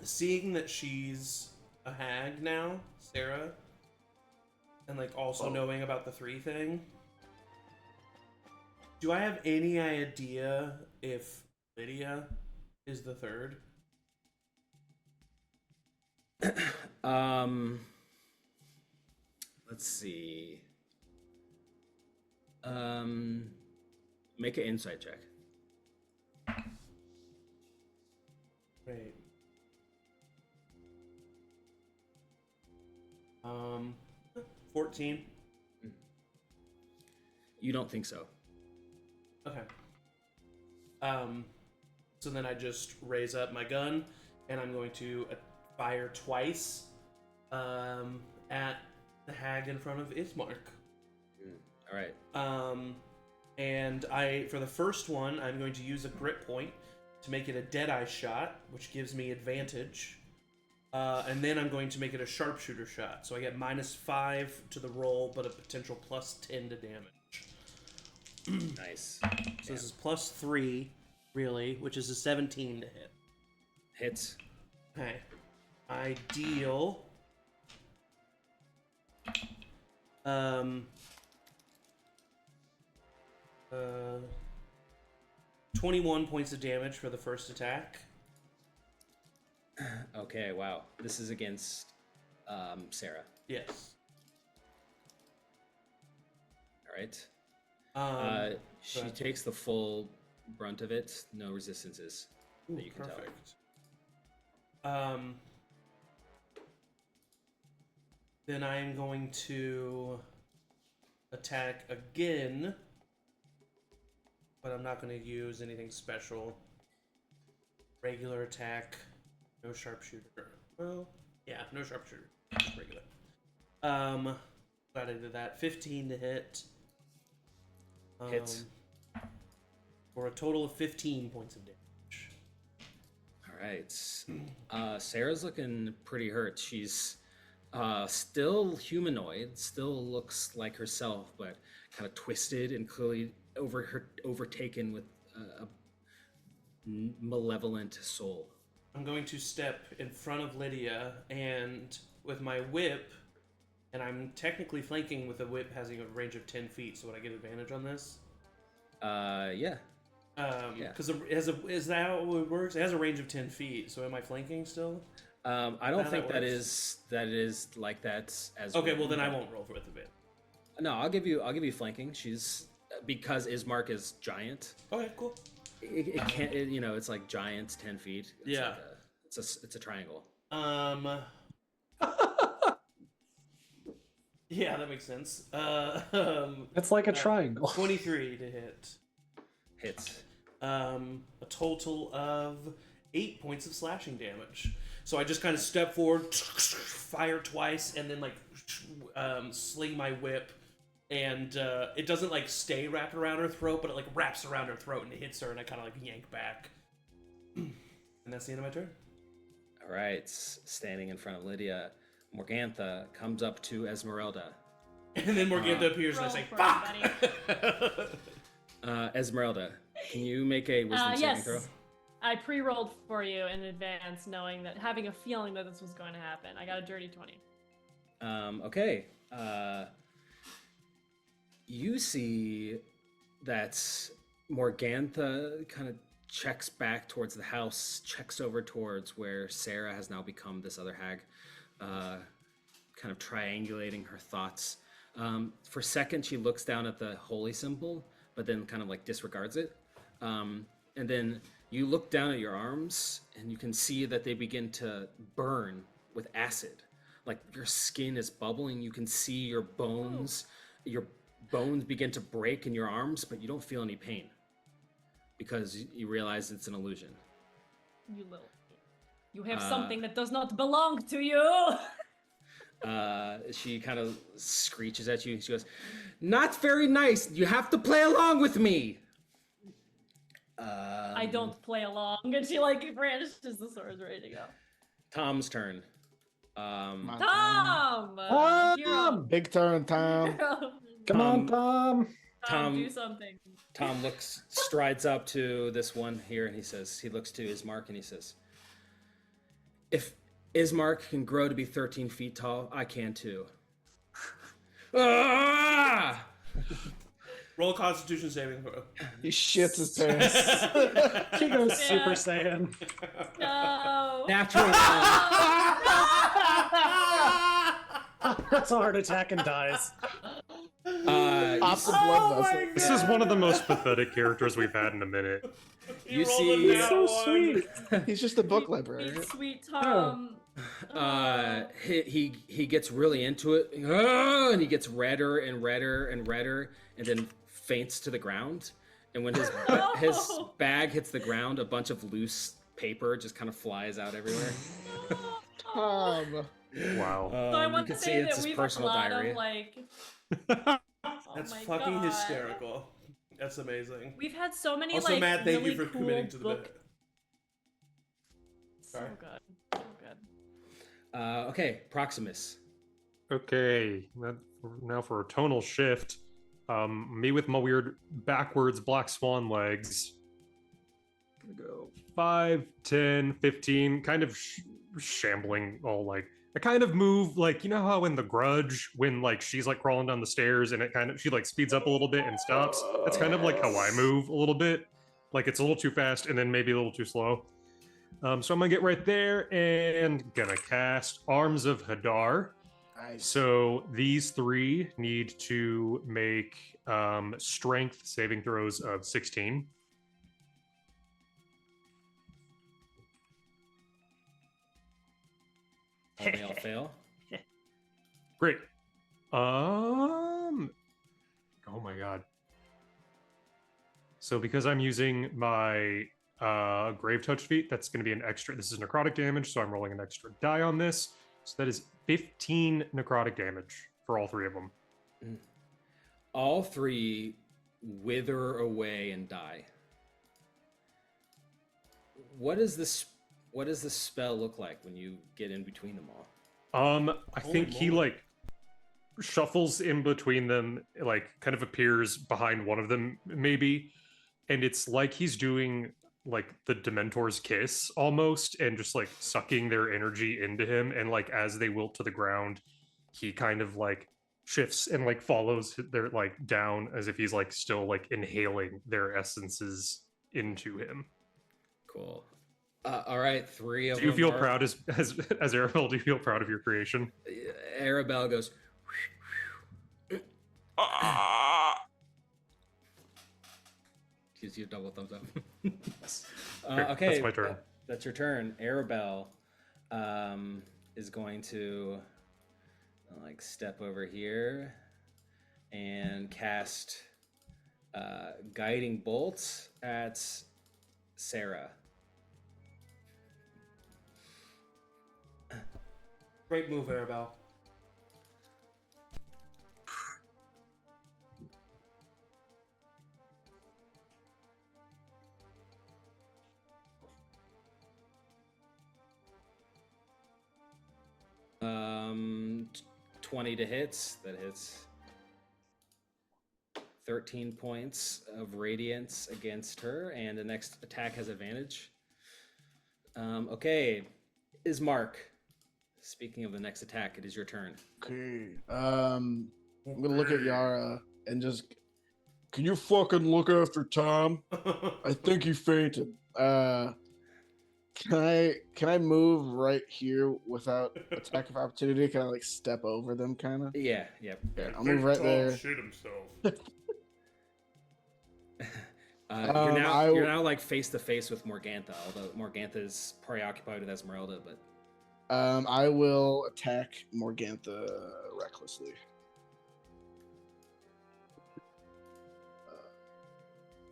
seeing that she's a hag now, Sarah, and like also knowing about the 3 thing, do I have any idea if Lydia is the 3rd? Let's see. Make an insight check. Great. 14. You don't think so. Okay. So then I just raise up my gun and I'm going to fire twice at the hag in front of Ismark. All right. And for the first one, I'm going to use a grit point to make it a Deadeye shot, which gives me advantage. And then I'm going to make it a sharpshooter shot. So I get -5 to the roll, but a potential +10 to damage. Nice. So this is +3, really, which is a 17 to hit. Hits. Okay. I deal 21 points of damage for the first attack. Okay, wow. This is against Sarah. Yes. All right. She but- takes the full brunt of it. No resistances that you can Perfect. Then I am going to attack again, but I'm not going to use anything special. Regular attack, no sharpshooter. Well, yeah, no sharpshooter, just regular. Glad I did that. 15 to hit. Hits. For a total of 15 points of damage. All right. Sarah's looking pretty hurt. She's still humanoid, still looks like herself, but kind of twisted and clearly overtaken with a malevolent soul. I'm going to step in front of Lydia, and with my whip, and I'm technically flanking with a whip having a range of 10 feet, so would I get advantage on this? Yeah. Because is that how it works? It has a range of 10 feet, so am I flanking still? I don't How think that that works? is like that as Okay, well then I won't roll for it a bit. No, I'll give you flanking. She's because Ismark is giant. Okay, cool. It can't. It's like giant, 10 feet. It's Yeah. Like it's a triangle. Yeah, that makes sense. It's like a triangle. 23 to hit. Hits. A total of 8 points of slashing damage. So I just kind of step forward, fire twice, and then sling my whip, and it doesn't stay wrapped around her throat, but it wraps around her throat and it hits her, and I kind of yank back. And that's the end of my turn. All right. Standing in front of Lydia, Morgantha comes up to Ezmerelda. And then Morgantha appears and I Roll say, for "Fuck!" Esmeralda, can you make a wisdom saving Yes. throw? I pre-rolled for you in advance, having a feeling that this was going to happen. I got a dirty 20. Okay. You see that Morgantha kind of checks back towards the house, checks over towards where Sarah has now become this other hag, kind of triangulating her thoughts. For a second, she looks down at the holy symbol, but then kind of disregards it. And then you look down at your arms, and you can see that they begin to burn with acid. Your skin is bubbling. You can see your bones begin to break in your arms, but you don't feel any pain because you realize it's an illusion. You have something that does not belong to you. She kind of screeches at you. She goes, "Not very nice. You have to play along with me." I don't play along, and she brandishes the swords, ready to go. Tom's turn. Tom, Tom! Big turn, Tom. Come on, Tom. Tom, do something. Tom strides up to this one here, and he looks to Ismark, and he says, "If Ismark can grow to be 13 feet tall, I can too." Ah! Roll a Constitution saving throw. He shits his pants. He goes Super Saiyan. No. Natural one. That's a heart attack and dies. Pops a blood vessel. This is one of the most pathetic characters we've had in a minute. You rolled see- a nat So one. sweet. He's just a book librarian. Sweet Tom. He gets really into it, and he gets redder and redder and redder, and then faints to the ground. And when his bag hits the ground, a bunch of loose paper just kind of flies out everywhere. Wow. Wow. So I You want can to see say it's that his we have a personal lot diarrhea. of like. That's oh my fucking God. hysterical. That's amazing. We've had so many Also, like Matt, thank really you for cool committing to the book. bit. So Sorry. good, so good. Okay, Proximus. Okay, now for a tonal shift. Me with my weird backwards black swan legs. Gonna go 5, 10, 15, kind of shambling, all like I kind of move like, you know how in The Grudge when like she's like crawling down the stairs and she like speeds up a little bit and stops. That's kind of like how I move a little bit. Like it's a little too fast and then maybe a little too slow. So I'm gonna get right there and gonna cast Arms of Hadar. Nice. So these 3 need to make strength saving throws of 16. They all fail. Great. Oh my god. So because I'm using my Grave Touch feat, that's going to be an extra. This is necrotic damage, so I'm rolling an extra die on this. So that is 15 necrotic damage for all 3 of them. All 3 wither away and die. What does this spell look like when you get in between them all? I think he like shuffles in between them, like kind of appears behind one of them maybe, and it's like he's doing like the Dementor's kiss almost, and just like sucking their energy into him, and like as they wilt to the ground, he kind of like shifts and like follows their like down as if he's like still like inhaling their essences into him. Cool. All right, 3 of Do you them feel are- proud as Arabelle? Do you feel proud of your creation? Arabelle goes. Gives you a double thumbs up. Okay, Okay, that's my turn. That's your turn. Arabelle is going to like step over here and cast guiding bolt at Sarah. Great move, Arabelle. Um, 20 to hits. That hits. 13 points of radiance against her, and the next attack has advantage. Okay, Ismark. Speaking of the next attack, it is your turn. Okay. I'm gonna look at Yara and just. Can you fucking look after Tom? I think he fainted. Can I move right here without attack of opportunity? Can I like step over them, kind of? Yeah, yep. Okay, I'll move right there. Shit himself. You're now like face to face with Morgantha, although Morgantha is preoccupied with Ezmerelda, but I will attack Morgantha recklessly.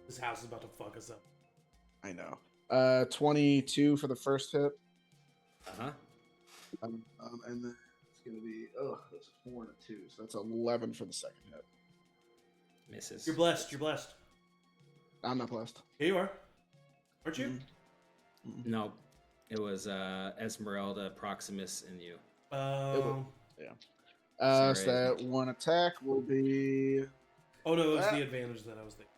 This house is about to fuck us up. I know. 22 for the first hit. uh-huh. And then it's gonna be that's a 4 and a 2, so that's 11 for the second hit. Misses. You're blessed. You're blessed. I'm not blessed. Here you are. Aren't you? No, it was Ezmerelda, Proximus, and you. Oh. So Sorry. that one attack will be Oh no, it was the advantage that I was thinking.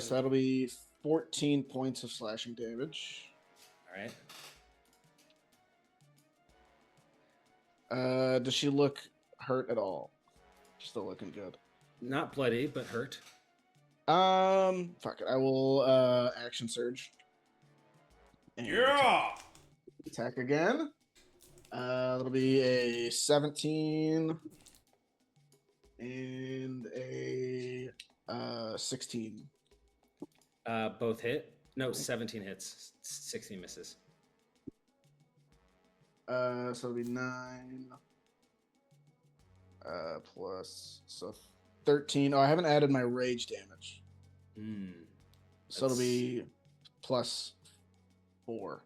so that'll be 14 points of slashing damage. All right. Does she look hurt at all? She's still looking good. Not bloody, but hurt. Fuck it. I will action surge. And Yeah. attack again. That'll be a 17 and a 16. Both hit. No, 17 hits. 16 misses. So it'll be 9 plus 13. Oh, I haven't added my rage damage. So it'll be plus 4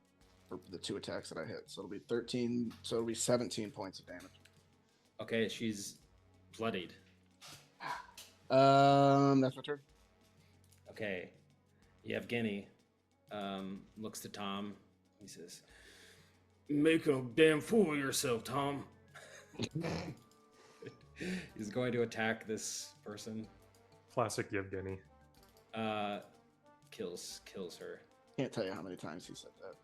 for the 2 attacks that I hit. So it'll be 13. So it'll be 17 points of damage. Okay, she's bloodied. That's my turn. Okay, Yevgeny looks to Tom. He says, "Make a damn fool of yourself, Tom." He's going to attack this person. Classic Yevgeny. Kills her. Can't tell you how many times he said that.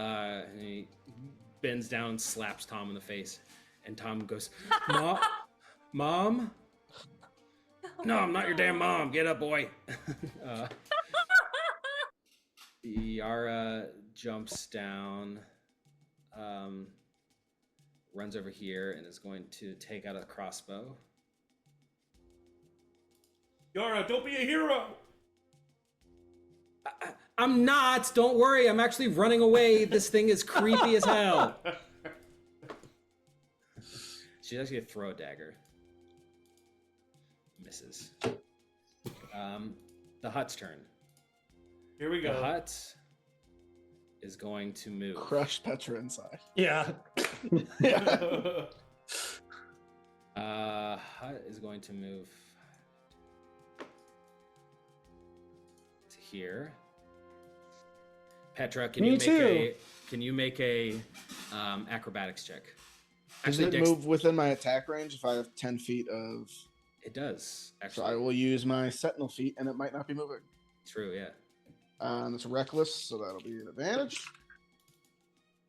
And he bends down, slaps Tom in the face, and Tom goes, Mom? No, I'm not your damn mom. Get up, boy. Yara jumps down, runs over here, and is going to take out a crossbow. Yara, don't be a hero. I'm not. Don't worry. I'm actually running away. This thing is creepy as hell. She's actually going to throw a dagger. Misses. The Hutt's turn. Here we go. The Hutt is going to move. Crush Petra inside. Yeah. Yeah. Hutt is going to move to here. Petra, can Me you make a acrobatics check? Does it move within my attack range if I have 10 feet of... It does, So actually. I will use my Sentinel feat, and it might not be moving. True, yeah. It's reckless, so that'll be an advantage.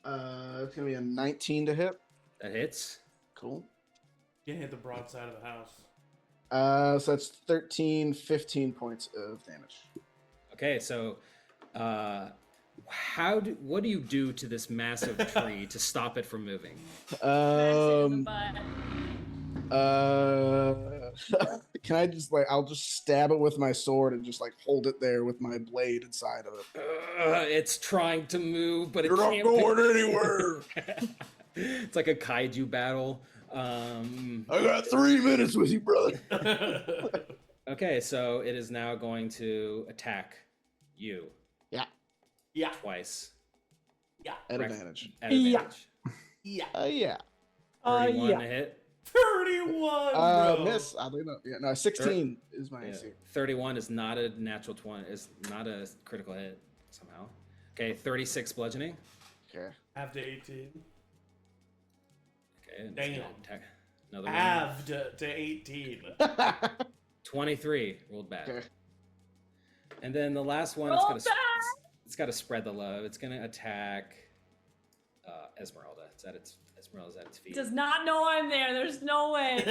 It's going to be a 19 to hit. That hits. Cool. You hit the broad side of the house. So that's 15 points of damage. Okay, so what do you do to this massive tree to stop it from moving? Can I just I'll just stab it with my sword and just hold it there with my blade inside of it. It's trying to move, but You're it not can't going anywhere. It's like a kaiju battle. I got 3 minutes with you, brother. Okay, so it is now going to attack you. Yeah. Twice. Yeah. At advantage. At advantage. Yeah. Yeah. 31 yeah. to hit. 31, bro. Miss. Oddly enough. Yeah, no, 16 is my Yeah. AC. 31 is not a natural 20. Is not a critical hit somehow. Okay, 36 bludgeoning. Okay. Halved to 18. Okay, and Damn. it's gonna attack another one. Halved to 18. 23 rolled bad. Okay. And then the last one, it's got to spread the love. It's gonna attack Ezmerelda. Ezmerelda's at its feet. Does not know I'm there. There's no way.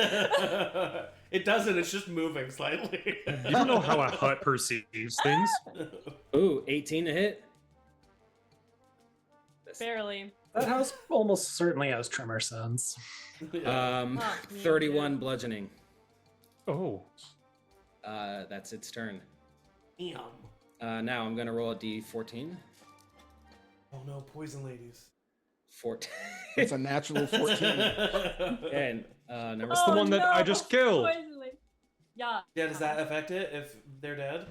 It doesn't. It's just moving slightly. You don't know how a Hutt perceives things. Ooh, 18 to hit. Barely. That house almost certainly has tremor sons. 31 bludgeoning. Oh. That's its turn. Damn. Now I'm gonna roll a d14. Oh no, poison ladies. 14. It's a natural 14. And number That's the one that I just killed. Yeah. Yeah, does that affect it if they're dead?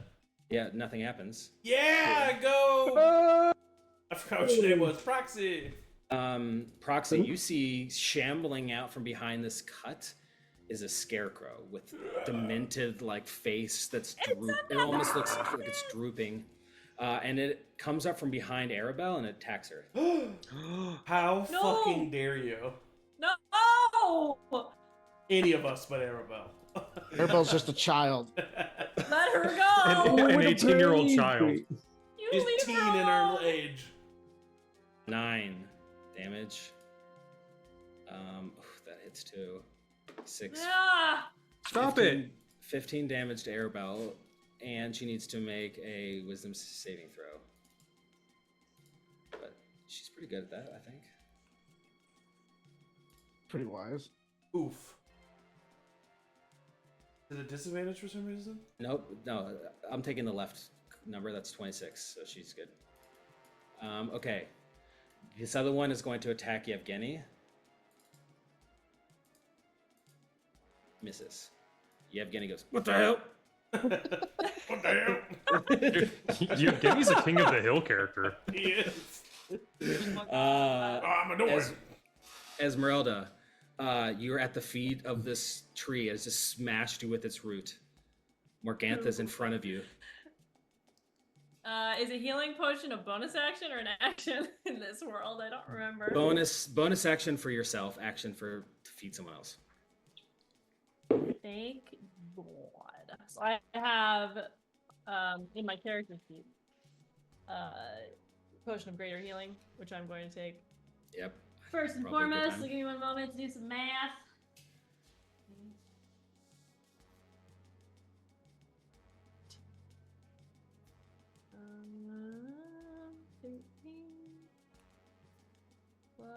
Yeah, nothing happens. Yeah, go! I forgot what your name was. Proxy. Proxy, you see shambling out from behind this cut is a scarecrow with demented face that's it almost looks like it's drooping. And it comes up from behind Arabelle and attacks her. How No! fucking dare you? No! Any of us but Arabelle. Arabelle's just a child. Let her go! An 18-year-old child. You She's leave teen her in her alone. age. 9 damage. That hits too. 6. Yeah. Stop 15 it. 15 damage to Arabelle, and she needs to make a wisdom saving throw. But she's pretty good at that, I think. Pretty wise. Oof. Is it a disadvantage for some reason? Nope, no, I'm taking the left number. That's 26, so she's good. Okay. This other one is going to attack Yevgeny. Misses. Yevgeny goes, "What the hell?" What the hell? Yevgeny's a king of the hill character. He is. I'm annoyed. Ezmerelda, you're at the feet of this tree. It's just smashed you with its root. Morgantha's in front of you. Is a healing potion a bonus action or an action in this world? I don't remember. Bonus action for yourself, action to feed someone else. Thank God. So I have in my character sheet potion of greater healing, which I'm going to take. Yep. First and Probably a good foremost, time. give me one moment to do some math. Um, 13 plus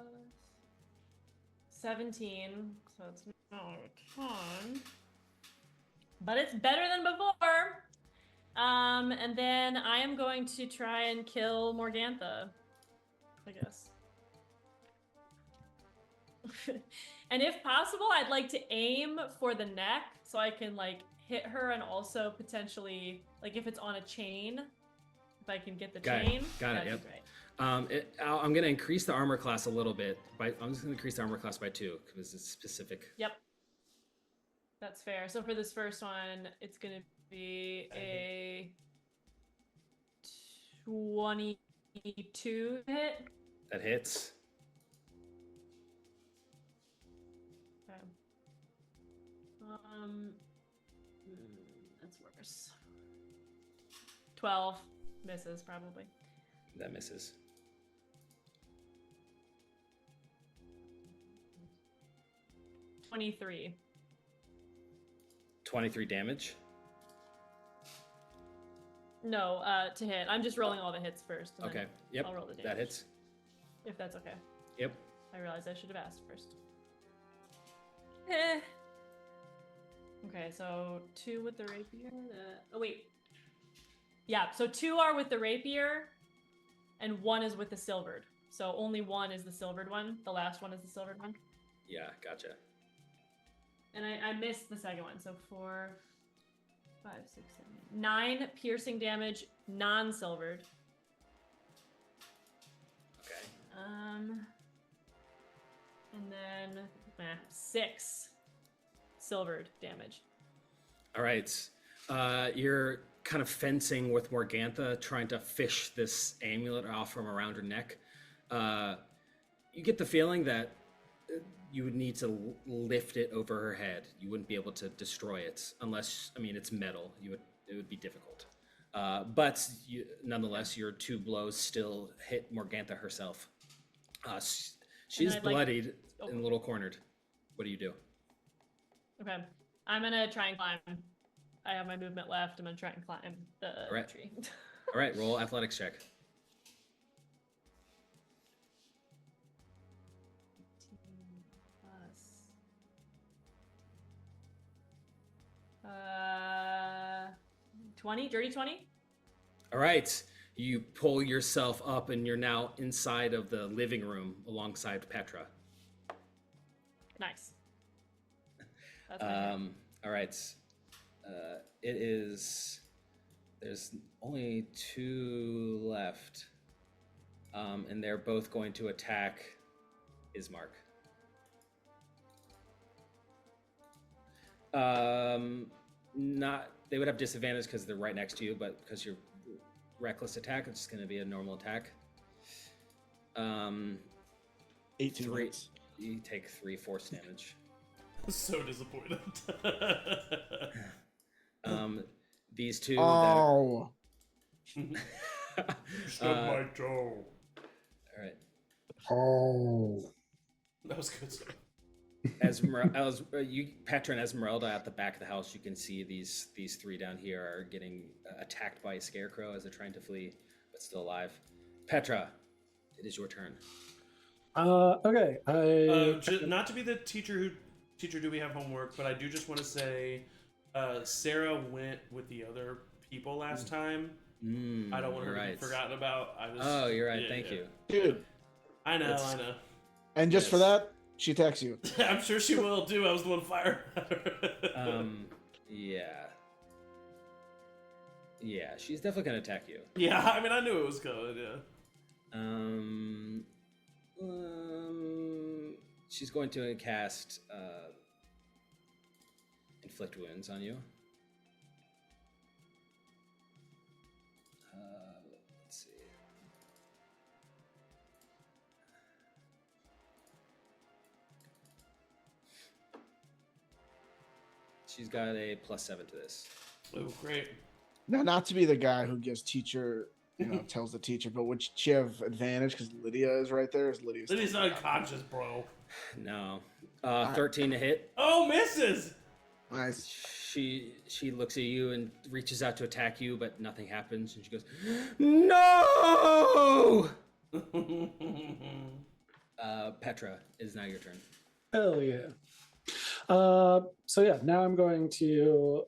17, so it's not a ton, but it's better than before. And then I am going to try and kill Morgantha, I guess. And if possible, I'd like to aim for the neck so I can like hit her and also potentially like if it's on a chain, if I can get the chain. Got it. that'd Yep. be great. I'm going to increase the armor class a little bit. I'm just going to increase the armor class by 2 because it's specific. Yep. That's fair. So for this first one, it's going to be a 22 hit. That hits. Okay. That's worse. 12 misses probably. That misses. 23. 23 damage. No, to hit. I'm just rolling all the hits first. And Okay. then Yep. I'll roll the damage. That hits. If that's okay. Yep. I realized I should have asked first. Okay, so 2 with the rapier. Oh wait. Yeah, so 2 are with the rapier, and 1 is with the silvered. So only 1 is the silvered one. The last one is the silvered one. Yeah, gotcha. And I missed the second one. So 4, 5, 6, 7, 8, 9 piercing damage, non-silvered. Okay. And then 6 silvered damage. All right. You're kind of fencing with Morgantha, trying to fish this amulet off from around her neck. You get the feeling that you would need to lift it over her head. You wouldn't be able to destroy it unless, I mean, it's metal. It would be difficult. But nonetheless, your 2 blows still hit Morgantha herself. She's bloodied and a little cornered. What do you do? Okay. I'm gonna try and climb. I have my movement left. I'm gonna try and climb the tree. All right, roll athletics check. 20, dirty 20. All right, you pull yourself up and you're now inside of the living room alongside Petra. Nice. That's my turn. All right. There's only 2 left. And they're both going to attack Ismark. They would have disadvantage because they're right next to you, but because you're reckless attack, it's going to be a normal attack. 18 hits. You take 3 force damage. So disappointed. These 2 Oh. Stub my toe. All right. Oh. That was good. Petra and Ezmerelda at the back of the house, you can see these 3 down here are getting attacked by a scarecrow as they're trying to flee, but still alive. Petra, it is your turn. Okay. Not to be the teacher do we have homework, but I do just want to say Sarah went with the other people last time. I don't want her to be forgotten about. You're right. Thank you. Dude. I know. And just for that, she attacks you. I'm sure she will too. I was the one fired. Yeah. Yeah, she's definitely gonna attack you. Yeah, I mean, I knew it was coming. Yeah. She's going to cast inflict wounds on you. Let's see. She's got a +7 to this. Oh, great. Now, not to be the guy who gives teacher, tells the teacher, but would she have advantage because Lydia is right there? Is Lydia's Lydia's unconscious, bro. No. 13 to hit. Oh, misses! Nice. She looks at you and reaches out to attack you, but nothing happens, and she goes, "No!" Petra, it is now your turn. Hell yeah. So yeah, now I'm going to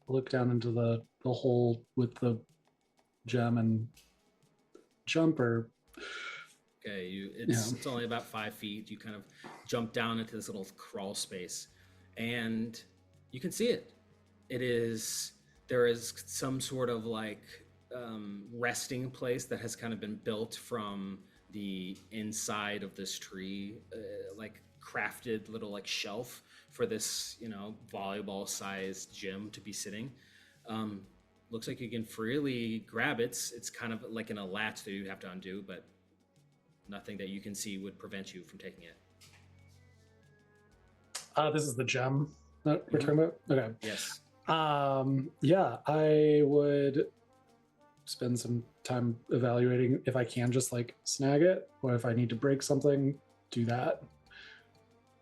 look down into the hole with the gem and jumper. Okay, it's only about 5 feet. You kind of jump down into this little crawl space, and you can see it. There is some sort of like resting place that has kind of been built from the inside of this tree, like crafted little like shelf for this, volleyball sized gym to be sitting. Looks like you can freely grab it. It's kind of like in a latch that you have to undo, but nothing that you can see would prevent you from taking it. This is the gem that we're talking about? Okay. Yes. Yeah, I would spend some time evaluating if I can just like snag it, or if I need to break something, do that.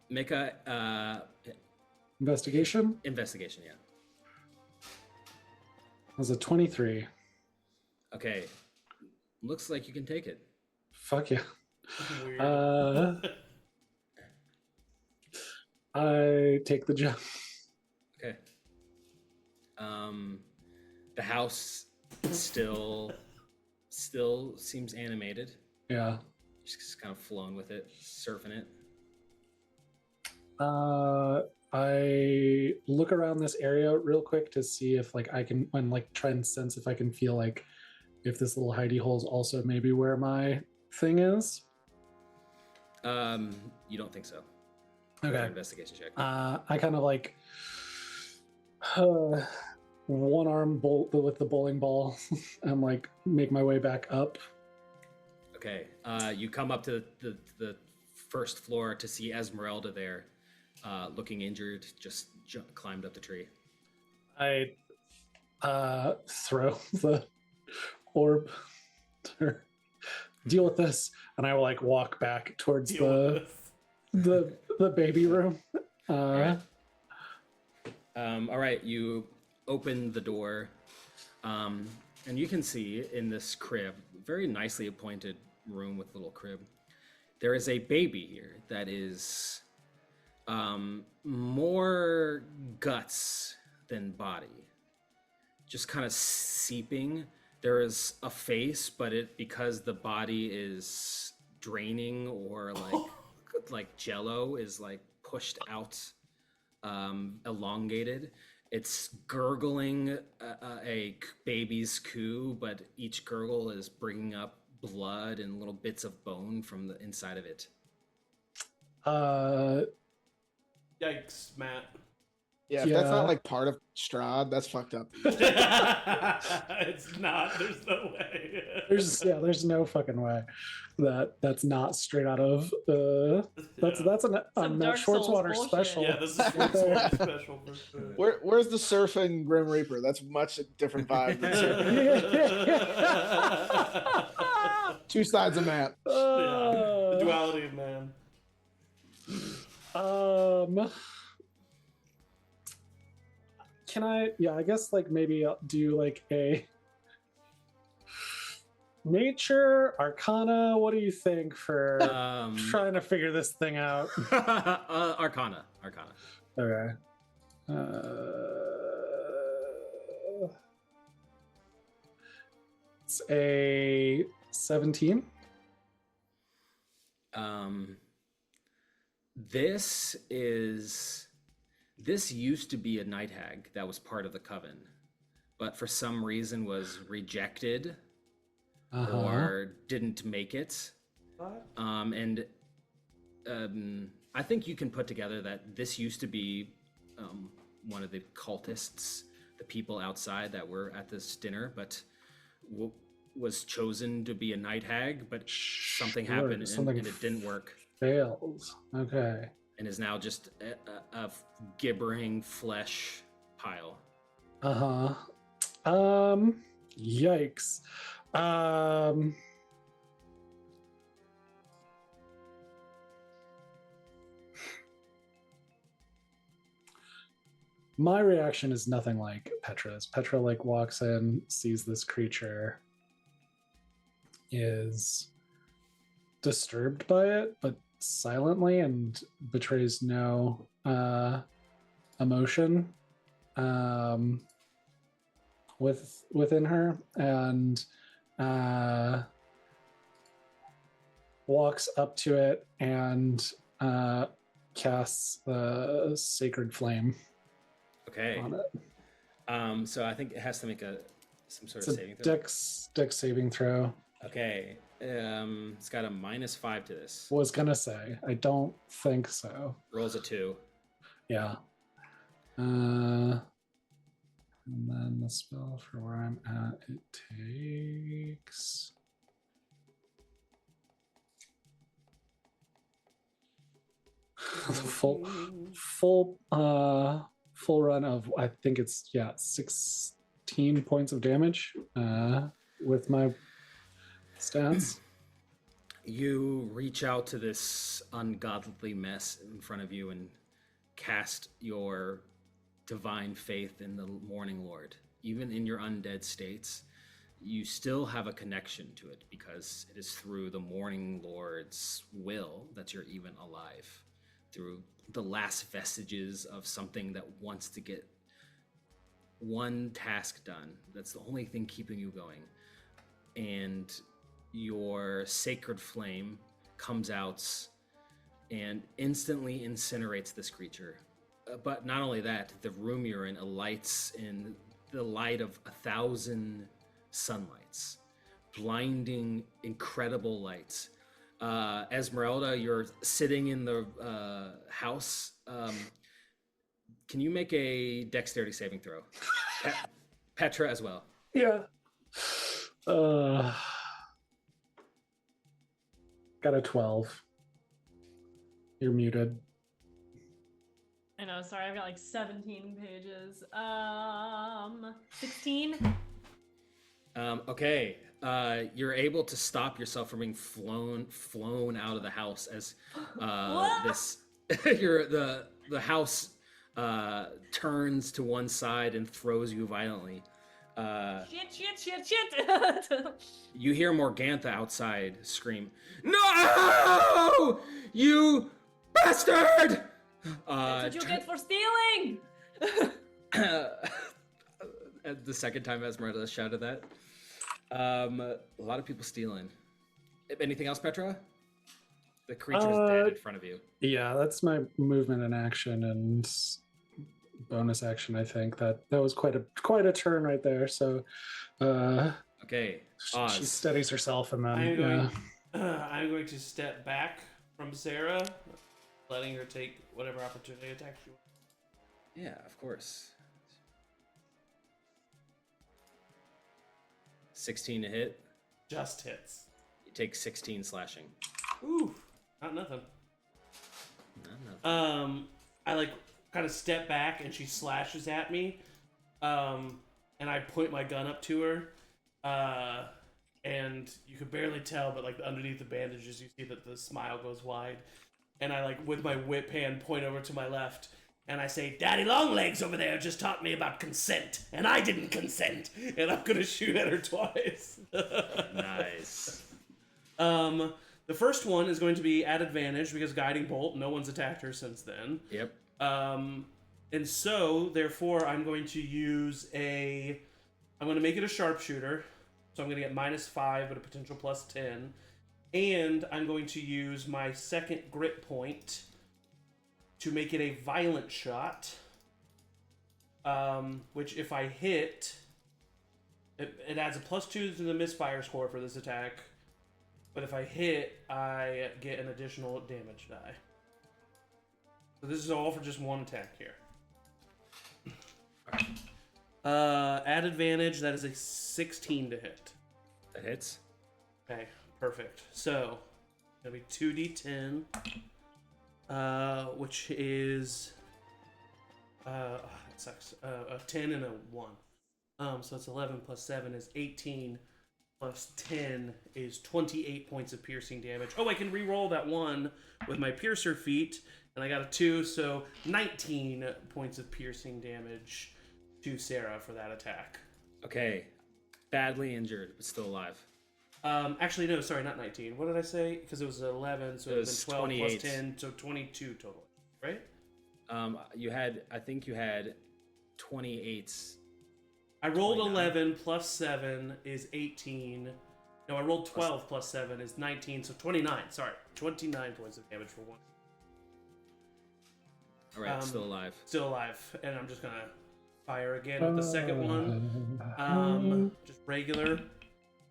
Make a Investigation? investigation, yeah. That was a 23. Okay. Looks like you can take it. Fuck yeah. Weird. I take the gem. Okay. The house still seems animated. Yeah. Just kind of flowing with it, surfing it. I look around this area real quick to see if like I can, and like try and sense if I can feel like if this little hidey hole is also maybe where my thing is. You don't think so. Okay. Investigation check. I kind of like one arm bolt with the bowling ball and like make my way back up. Okay. You come up to the first floor to see Ezmerelda there, looking injured, just climbed up the tree. I throw the orb to her. Deal with this, and I will like walk back towards the baby room. All right, you open the door, and you can see in this crib, very nicely appointed room with little crib, there is a baby here that is more guts than body, just kind of seeping. There is a face, but because the body is draining or like jello is like pushed out, elongated. It's gurgling a baby's coo, but each gurgle is bringing up blood and little bits of bone from the inside of it. Yikes, Matt. Yeah, if that's not like part of Strahd, that's fucked up. It's not. There's no way. There's no fucking way that's not straight out of that's a Matt Schwartzwalder special. Yeah, this is Schwartzwalder special for sure. Where's the surfing Grim Reaper? That's much a different vibe than surfing. Two sides of Matt. The duality of man. Can I? Yeah, I guess like maybe I'll do like a nature arcana. What do you think for trying to figure this thing out? Arcana. Okay. It's a 17. This used to be a night hag that was part of the coven. but for some reason was rejected Uh-huh. or didn't make it. What? I think you can put together that this used to be one of the cultists, the people outside that were at this dinner, but was chosen to be a night hag, but something Sure, happened something and it didn't work, Fails. Okay. and is now just a gibbering flesh pile. Uh-huh. Yikes. My reaction is nothing like Petra's. Petra like walks in, sees this creature, is disturbed by it, but silently, and betrays no emotion within her, and walks up to it and casts the sacred flame Okay. on it. So I think it has to make some sort It's of a saving throw. dex saving throw. Okay. It's got a -5 to this. Was gonna say, I don't think so. Rolls a 2. Yeah. And then the spell for where I'm at, it takes full run of, I think it's 16 points of damage with my stats. You reach out to this ungodly mess in front of you and cast your divine faith in the Morning Lord. Even in your undead states, you still have a connection to it because it is through the Morning Lord's will that you're even alive. Through the last vestiges of something that wants to get one task done. That's the only thing keeping you going. And your sacred flame comes out and instantly incinerates this creature. But not only that, the room you're in alights in the light of 1,000 sunlights, blinding, incredible lights. Ezmerelda, you're sitting in the house. Can you make a dexterity saving throw? Petra as well. Yeah. Got a 12. You're muted. I know, sorry, I've got like 17 pages. 16? Okay. You're able to stop yourself from being flown out of the house as this the house turns to one side and throws you violently. Shit! You hear Morgantha outside scream, "No! You bastard!" That's what you get for stealing! The second time Ezmerelda shouted that. A lot of people stealing. Anything else, Petra? The creature's dead in front of you. Yeah, that's my movement and action and bonus action. I think that was quite a turn right there. So, Okay, she Oz. steadies herself and then I'm going to step back from Sarah, letting her take whatever opportunity attack she wants. Yeah, of course. 16 to hit. Just hits. You take 16 slashing. Ooh, not nothing. Not nothing. I like kind of step back and she slashes at me, and I point my gun up to her, and you could barely tell, but like underneath the bandages, you see that the smile goes wide, and I like with my whip hand point over to my left, and I say, "Daddy Longlegs over there just taught me about consent, and I didn't consent," and I'm gonna shoot at her twice. Nice. The first one is going to be at advantage because Guiding Bolt, no one's attacked her since then. Yep. And so, therefore, I'm going to I'm going to make it a sharpshooter. So I'm going to get -5, but a potential +10. And I'm going to use my second grit point to make it a violent shot. Which, if I hit, It adds a +2 to the misfire score for this attack. But if I hit, I get an additional damage die. So this is all for just one attack here. Add advantage, that is a 16 to hit. That hits. Okay, perfect. So, it'll be 2d10, which is, it sucks, a 10 and a 1. So it's 11 plus 7 is 18, plus 10 is 28 points of piercing damage. Oh, I can re-roll that 1 with my piercer feat, and I got a 2, so 19 points of piercing damage to Sarah for that attack. Okay. Badly injured, but still alive. Actually, no, sorry, not 19. What did I say? Because it was 11, so it would have been 12 28. plus 10, so 22 total, right? I think you had 28. I rolled 29. 11 plus 7 is 18. No, I rolled 12 plus 7 is 19, so 29. Sorry, 29 points of damage for 1. All right, still alive. Still alive, and I'm just gonna fire again with the second one. Just regular.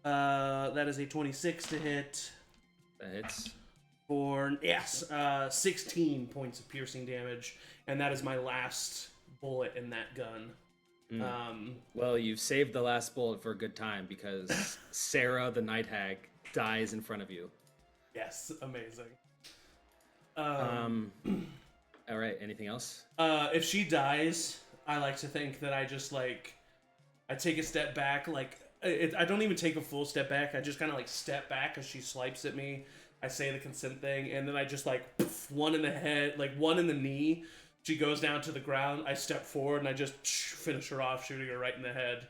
That is a 26 to hit. That hits. For 16 points of piercing damage, and that is my last bullet in that gun. Well, you've saved the last bullet for a good time because Sarah, the night hag, dies in front of you. Yes, amazing. All right, anything else? If she dies, I like to think that I just I take a step back. I don't even take a full step back. I just kind of step back as she swipes at me. I say the consent thing, and then I just poof, one in the head, one in the knee. She goes down to the ground. I step forward and I just finish her off, shooting her right in the head.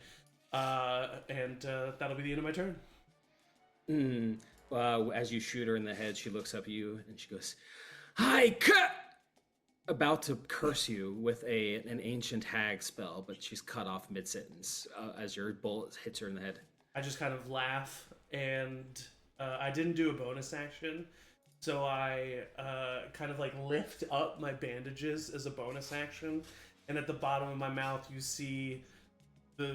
And that'll be the end of my turn. As you shoot her in the head, she looks up at you and she goes, "Hi, about to curse you with an ancient hag spell, but she's cut off mid-sentence as your bullet hits her in the head." I just kind of laugh, and I didn't do a bonus action, so I kind of lift up my bandages as a bonus action, and at the bottom of my mouth you see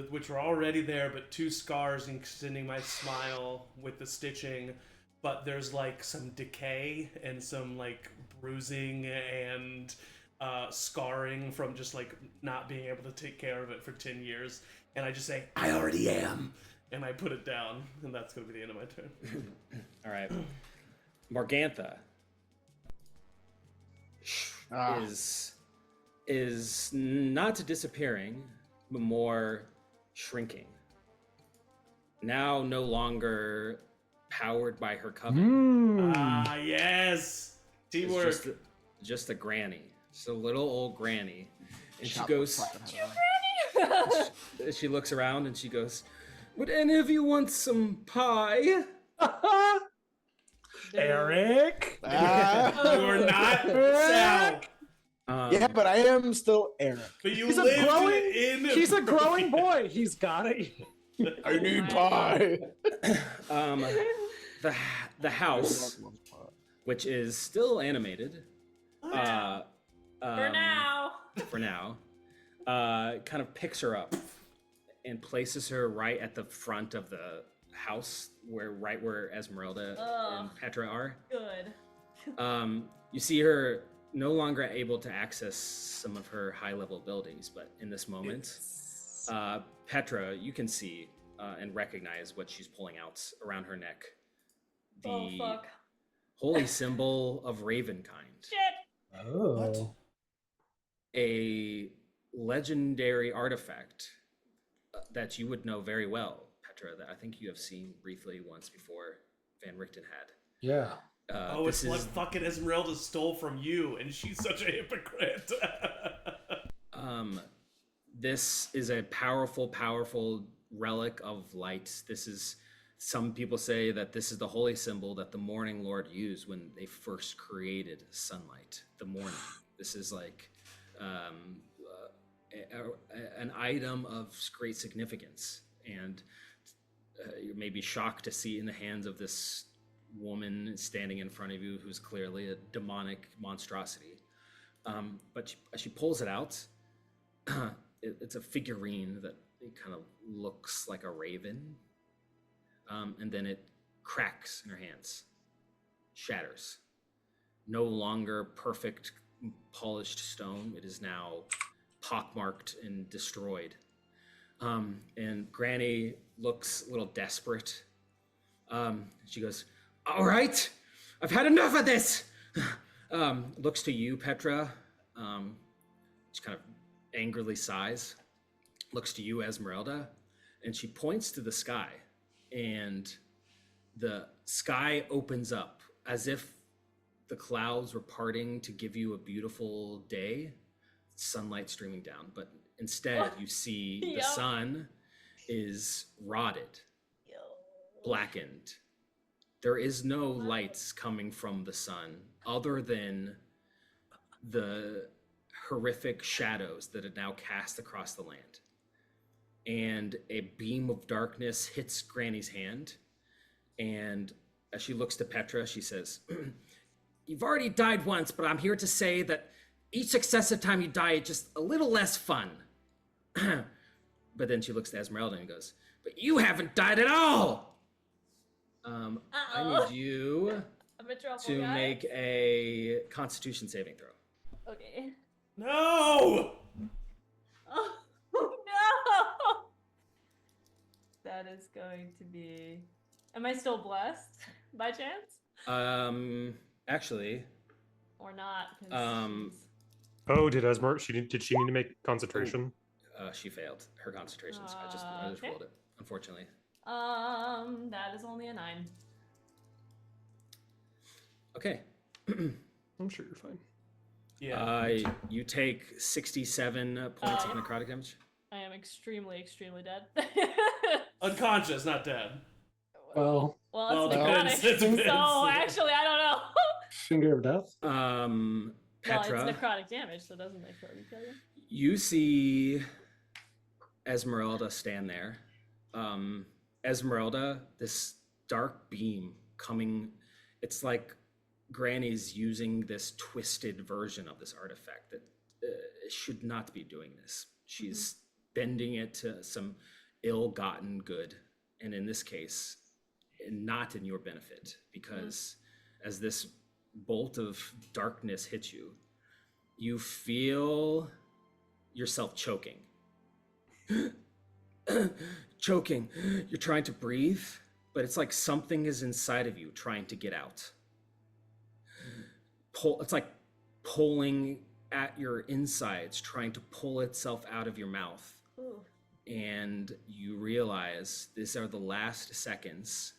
which were already there, but 2 scars extending my smile with the stitching, but there's some decay and some bruising and scarring from just not being able to take care of it for 10 years, and I just say, "I already am," and I put it down, and that's going to be the end of my turn. All right. Morgantha is not disappearing, but more shrinking. Now no longer powered by her coven. Yes! Teamwork! Just a granny. Just a little old granny. And she Shot goes... the she looks around and she goes, "Would any of you want some pie?" Eric? You are not Sal! Yeah, but I am still Eric. But you He's a lived growing- in... He's a growing boy. He's got it. I need pie. The house, which is still animated, For now. kind of picks her up and places her right at the front of the house, right where Ezmerelda and Petra are. Good. You see her no longer able to access some of her high-level abilities, but in this moment, Petra, you can see and recognize what she's pulling out around her neck. Oh, fuck. Holy symbol of Ravenkind. Shit! Oh. A legendary artifact that you would know very well, Petra, that I think you have seen briefly once before Van Richten had. Yeah. it's what fucking Ezmerelda stole from you, and she's such a hypocrite. This is a powerful relic of light. Some people say that this is the holy symbol that the Morning Lord used when they first created sunlight, the morning. This is an item of great significance, and you may be shocked to see in the hands of this woman standing in front of you who's clearly a demonic monstrosity. But she pulls it out, it's a figurine that it kind of looks like a raven, and then it cracks in her hands, shatters. No longer perfect polished stone. It is now pockmarked and destroyed. And Granny looks a little desperate. She goes, "All right, I've had enough of this." Looks to you, Petra. She kind of angrily sighs. Looks to you, Ezmerelda, and she points to the sky, and the sky opens up as if the clouds were parting to give you a beautiful day, sunlight streaming down. But instead, you see the sun is rotted, blackened. There is no lights coming from the sun other than the horrific shadows that are now cast across the land. And a beam of darkness hits Granny's hand. And as she looks to Petra, she says, "You've already died once, but I'm here to say that each successive time you die, it's just a little less fun." But then she looks to Ezmerelda and goes, "But you haven't died at all!" I need you I'm a trouble to guy. make a Constitution saving throw. Okay. No! Oh no! That is going to be. Am I still blessed by chance? Actually, Or not? 'Cause she's- Oh, did she need to make concentration? she failed her concentration, so I just Okay. rolled it, unfortunately. That is only a 9. Okay. I'm sure you're fine. Yeah. You take 67 points of Oh. necrotic damage. I am extremely, extremely dead. Unconscious, not dead. Well, Well, it's Well, necrotic. it depends. So actually, I don't know. finger of death. Well, Petra, it's necrotic damage, so doesn't necrotic kill you? you see Ezmerelda stand there. Ezmerelda, this dark beam coming, it's like Granny's using this twisted version of this artifact that should not be doing this. She's bending it to some ill-gotten good, and in this case, not in your benefit, because as this bolt of darkness hits you, you feel yourself choking. Choking. You're trying to breathe, but it's like something is inside of you trying to get out. It's like pulling at your insides, trying to pull itself out of your mouth. Ooh. And you realize these are the last seconds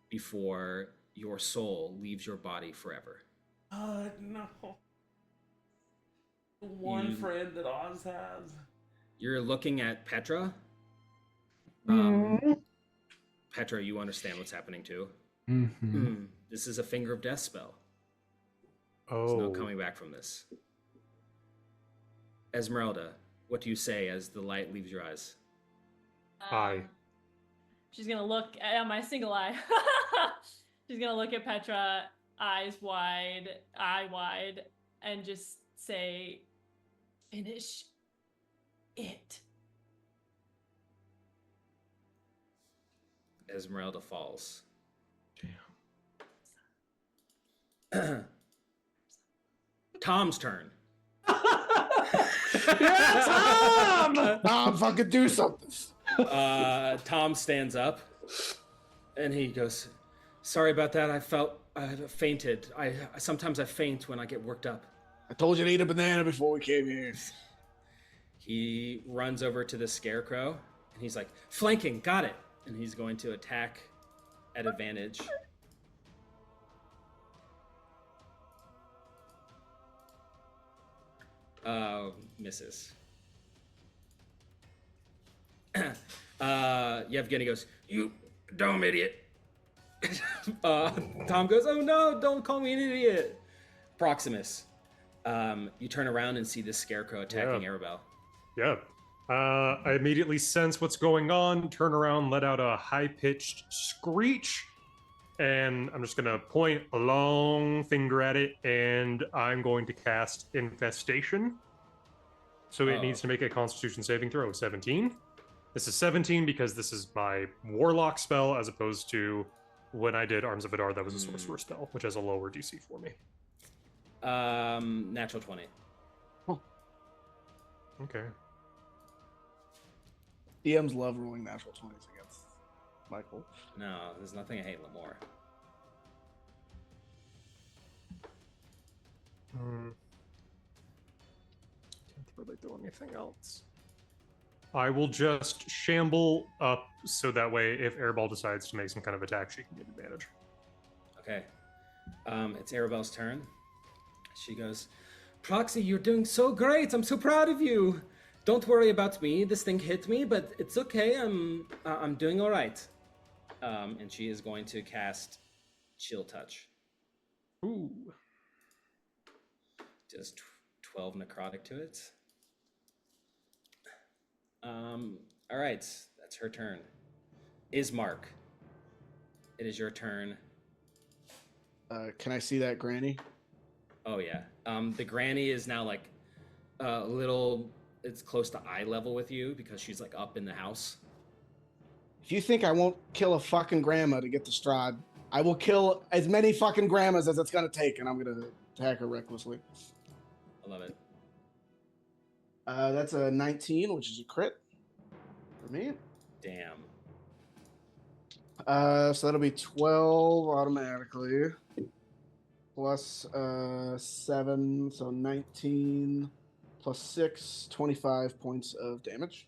before your soul leaves your body forever. No. The one friend that Oz has. You're looking at Petra. Petra, you understand what's happening too. This is a finger of death spell. There's no coming back from this. Ezmerelda, what do you say as the light leaves your eyes? Hi. She's gonna look at my single eye. She's gonna look at Petra, eyes wide, eye wide, and just say, "Finish it." Ezmerelda falls. Tom's turn. Tom! Tom, fucking do something. Tom stands up and he goes, "Sorry about that. I fainted. Sometimes I faint when I get worked up." I told you to eat a banana before we came here. He runs over to the scarecrow and he's like, "Flanking, got it." And he's going to attack at advantage. Misses. Yevgeny goes, "You dumb idiot." Tom goes, "Oh no, don't call me an idiot." Proximus. You turn around and see this scarecrow attacking Arabelle. Yeah. I immediately sense what's going on, turn around, let out a high-pitched screech, and I'm just going to point a long finger at it, and I'm going to cast Infestation. So it needs to make a Constitution saving throw of 17. This is 17 because this is my Warlock spell, as opposed to when I did Arms of Adar, that was a Sorcerer spell, which has a lower DC for me. Natural 20. Oh. Okay. DMs love rolling natural 20s against Michael. No, there's nothing I hate more. Can't really do anything else. I will just shamble up so that way if Airball decides to make some kind of attack, she can get advantage. Okay. It's Arabelle's turn. She goes, Proxy, you're doing so great. I'm so proud of you. Don't worry about me. This thing hit me, but it's okay. I'm doing all right. And she is going to cast Chill Touch. Ooh. Just 12 necrotic to it. All right, that's her turn. Ismark, it is your turn. Can I see that granny? Oh yeah. The granny is now like a little. It's close to eye level with you because she's like up in the house. If you think I won't kill a fucking grandma to get to Strahd, I will kill as many fucking grandmas as it's gonna take, and I'm gonna attack her recklessly. I love it. That's a 19, which is a crit for me. Damn. So that'll be 12 automatically. Plus 7, so 19. Plus 6, 25 points of damage.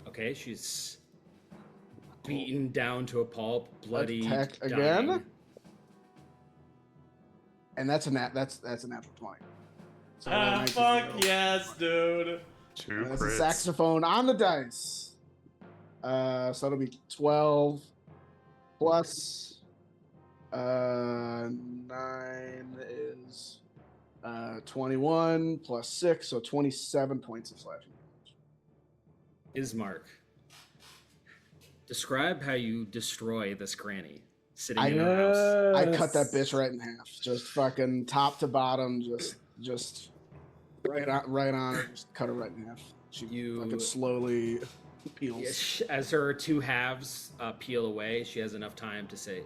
Okay, she's beaten down to a pulp, bloody. Attack dying. again. And that's a natural 20. So 19 fuck total. yes, dude. 2 That's a crits. saxophone on the dice. So that'll be 12 plus 9 is 21 plus 6, so 27 points of slashing damage. Ismark, describe how you destroy this granny sitting I in her house. I cut that bitch right in half, just fucking top to bottom, just right on her, just cut her right in half. She fucking slowly peels. Yeah, as her two halves peel away, she has enough time to say,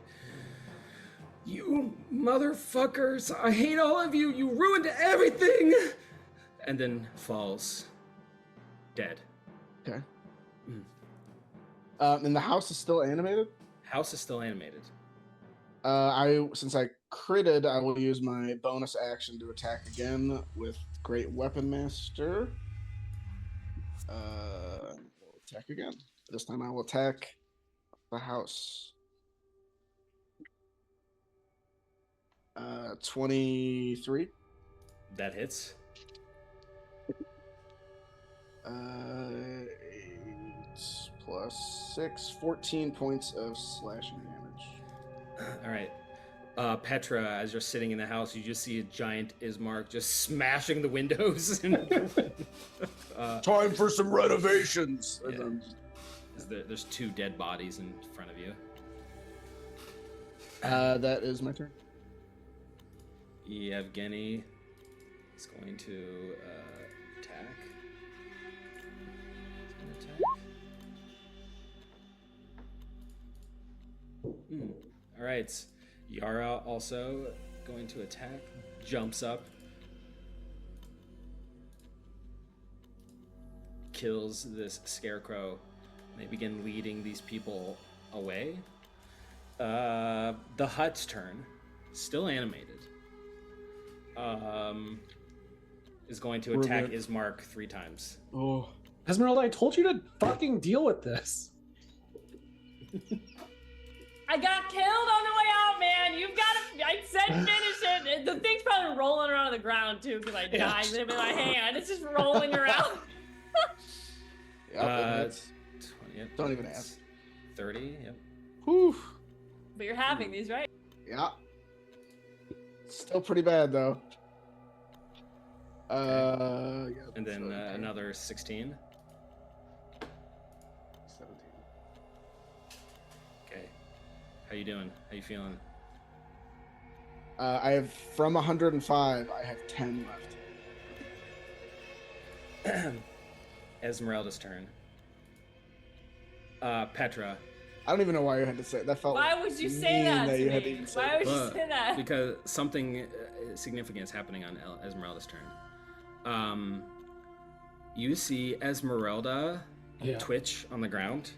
"You motherfuckers! I hate all of you! You ruined everything!" And then falls dead. Okay. And the house is still animated? House is still animated. Since I critted, I will use my bonus action to attack again with Great Weapon Master. We'll attack again. This time I will attack the house. 23. That hits. 8 plus 6, 14 points of slashing damage. All right. Petra, as you're sitting in the house, you just see a giant Ismark just smashing the windows. And, Time for some renovations. Yeah. There's 2 dead bodies in front of you. That is my turn. Yevgeny is going to attack. He's going to attack. All right. Yara also going to attack. Jumps up. Kills this scarecrow. They begin leading these people away. The hut's turn. Still animated. Is going to attack Ismark 3 times. Oh. Ezmerelda, I told you to fucking deal with this. I got killed on the way out, man. You've got to. I said finish it. The thing's probably rolling around on the ground too because I died in my hand. It's just rolling around. Yep, 20, yep, don't even ask. 30. Yep. Whew. But you're having these, right? Yeah. Still pretty bad though. Yeah, And then 17. another 16. 17. Okay. How you doing? How you feeling? I have from 105. I have 10 left. Ezmerelda's turn. Petra. I don't even know why you had to say it. That felt Why would you say mean that you to had to me? even say Why it. would you say that? Because something significant is happening on Ezmerelda's turn. You see Ezmerelda twitch on the ground.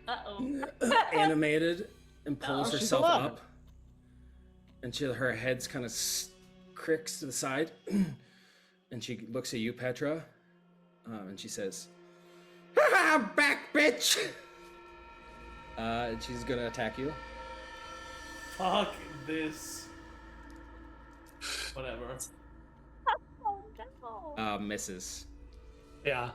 Uh-oh. Animated and pulls she's herself alive. up. And her head's kind of cricks to the side. And she looks at you, Petra. And she says, "Ha, back, bitch!" And she's gonna attack you. Fuck this. Whatever. Oh, no. Misses. Yeah.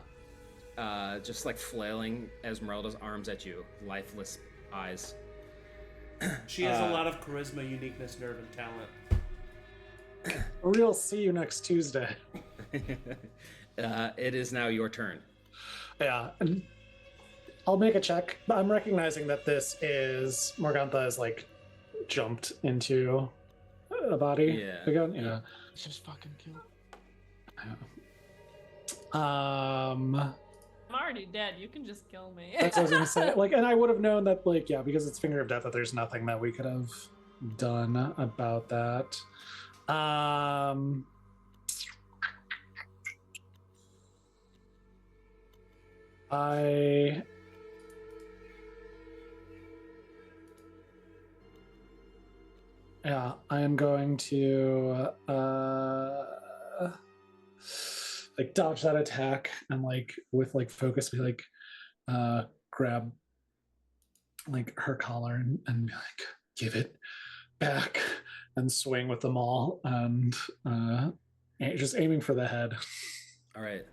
Just like flailing Ezmerelda's arms at you, lifeless eyes. She has a lot of charisma, uniqueness, nerve, and talent. We'll see you next Tuesday. It is now your turn. Yeah. And I'll make a check. I'm recognizing that this is Morgantha is like jumped into a body Yeah. again. Yeah. Just fucking kill. Um, I'm already dead. You can just kill me. that's what I was gonna say. Like, and I would have known that, like, yeah, because it's Finger of Death, that there's nothing that we could have done about that. I am going to like dodge that attack and like with like focus be like grab like her collar and be like, give it back, and swing with them all and just aiming for the head. All right.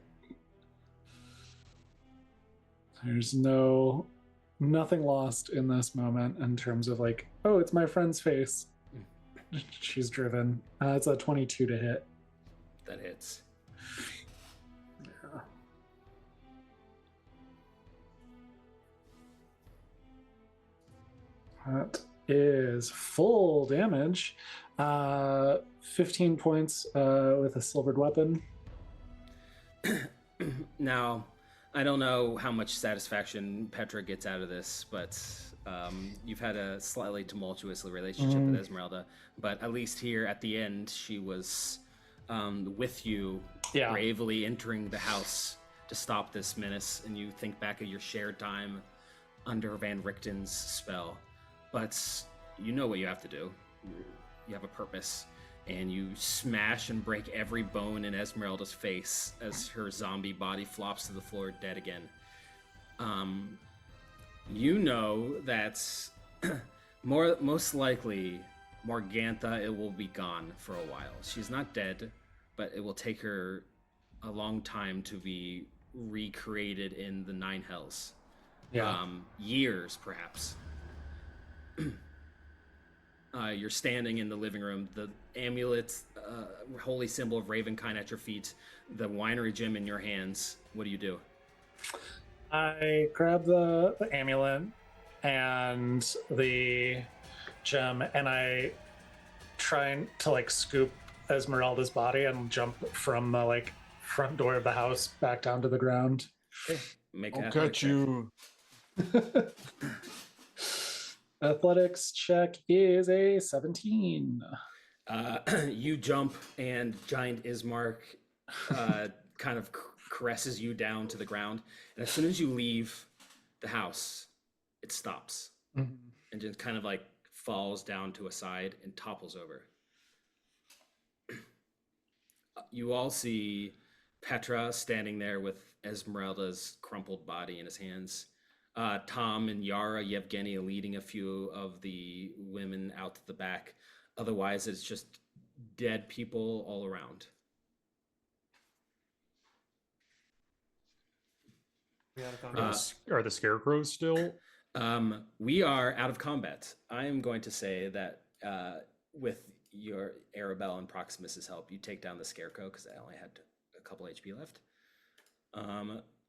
There's nothing lost in this moment in terms of like, oh, it's my friend's face. She's driven. It's a 22 to hit. That hits. Yeah. That is full damage. 15 points with a silvered weapon. Now, I don't know how much satisfaction Petra gets out of this, but you've had a slightly tumultuous relationship with Ezmerelda. But at least here at the end, she was with you, bravely entering the house to stop this menace. And you think back of your shared time under Van Richten's spell. But you know what you have to do. You have a purpose. And you smash and break every bone in Ezmerelda's face as her zombie body flops to the floor dead again. You know that most likely Morgantha, it will be gone for a while. She's not dead, but it will take her a long time to be recreated in the Nine Hells. Years, perhaps. You're standing in the living room, the amulet, holy symbol of Ravenkind at your feet, the winery gem in your hands. What do you do? I grab the amulet and the gem, and I try to like scoop Ezmerelda's body and jump from the like front door of the house back down to the ground. Make I'll an catch you. Athletics check is a 17. You jump, and giant Ismark kind of caresses you down to the ground. And as soon as you leave the house, it stops and just kind of like falls down to a side and topples over. You all see Petra standing there with Ezmerelda's crumpled body in his hands. Tom and Yara, Yevgeny leading a few of the women out to the back. Otherwise, it's just dead people all around. Are the scarecrows still? We are out of combat. I am going to say that with your Arabelle and Proximus's help, you take down the scarecrow because I only had a couple HP left.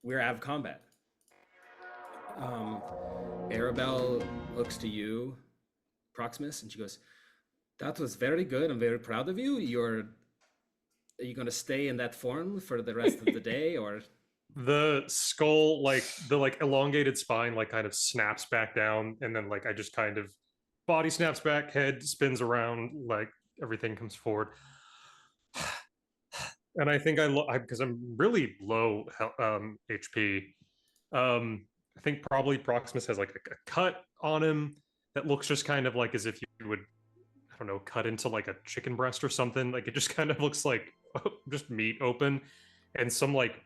We're out of combat. Arabelle looks to you, Proximus, and she goes, "That was very good. I'm very proud of you. Your Are you gonna stay in that form for the rest of the day, or? The skull, like the like elongated spine, like kind of snaps back down, and then like I just kind of body snaps back, head spins around, like everything comes forward. And I think because I'm really low HP. I think probably Proximus has like a cut on him that looks just kind of like as if you would, I don't know, cut into like a chicken breast or something. Like it just kind of looks like just meat open, and some like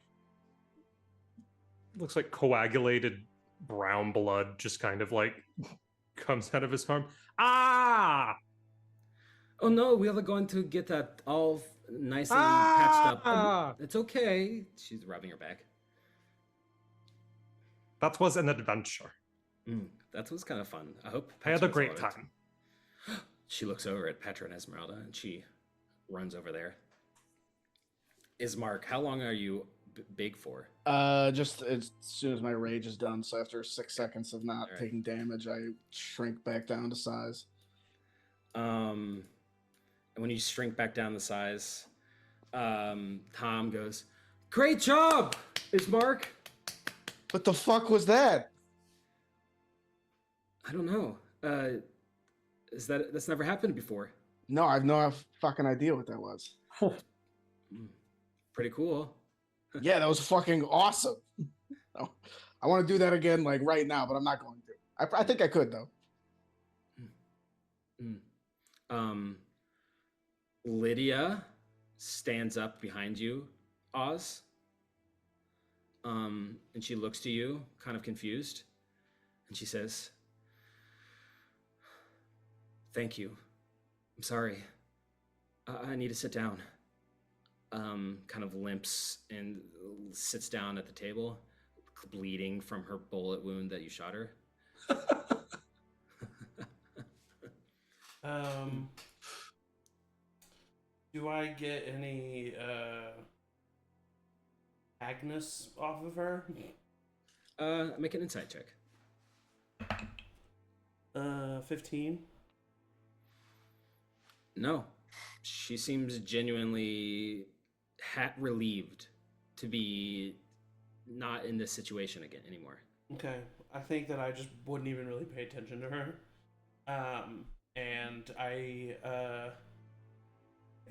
looks like coagulated brown blood just kind of like comes out of his arm. Ah! Oh no, we are going to get that all nice and patched up. It's okay. She's rubbing her back. That was an adventure. That was kind of fun. I hope I had a Petra's great all right. time. She looks over at Petra and Ezmerelda, and she runs over there. Ismark, how long are you big for? Just as soon as my rage is done. So after 6 seconds of not taking damage, I shrink back down to size. And when you shrink back down the size, Tom goes, "Great job, Ismark." What the fuck was that? I don't know. That's never happened before? No, I've no fucking idea what that was. Pretty cool. Yeah, that was fucking awesome. No, I want to do that again, like right now, but I'm not going to. I think I could though. Lydia stands up behind you, Oz. And she looks to you, kind of confused, and she says, "Thank you. I'm sorry. I need to sit down." Kind of limps and sits down at the table, bleeding from her bullet wound that you shot her. Do I get any Agnes off of her? Make an insight check. 15. No, she seems genuinely relieved to be not in this situation again anymore. Okay, I think that I just wouldn't even really pay attention to her, and I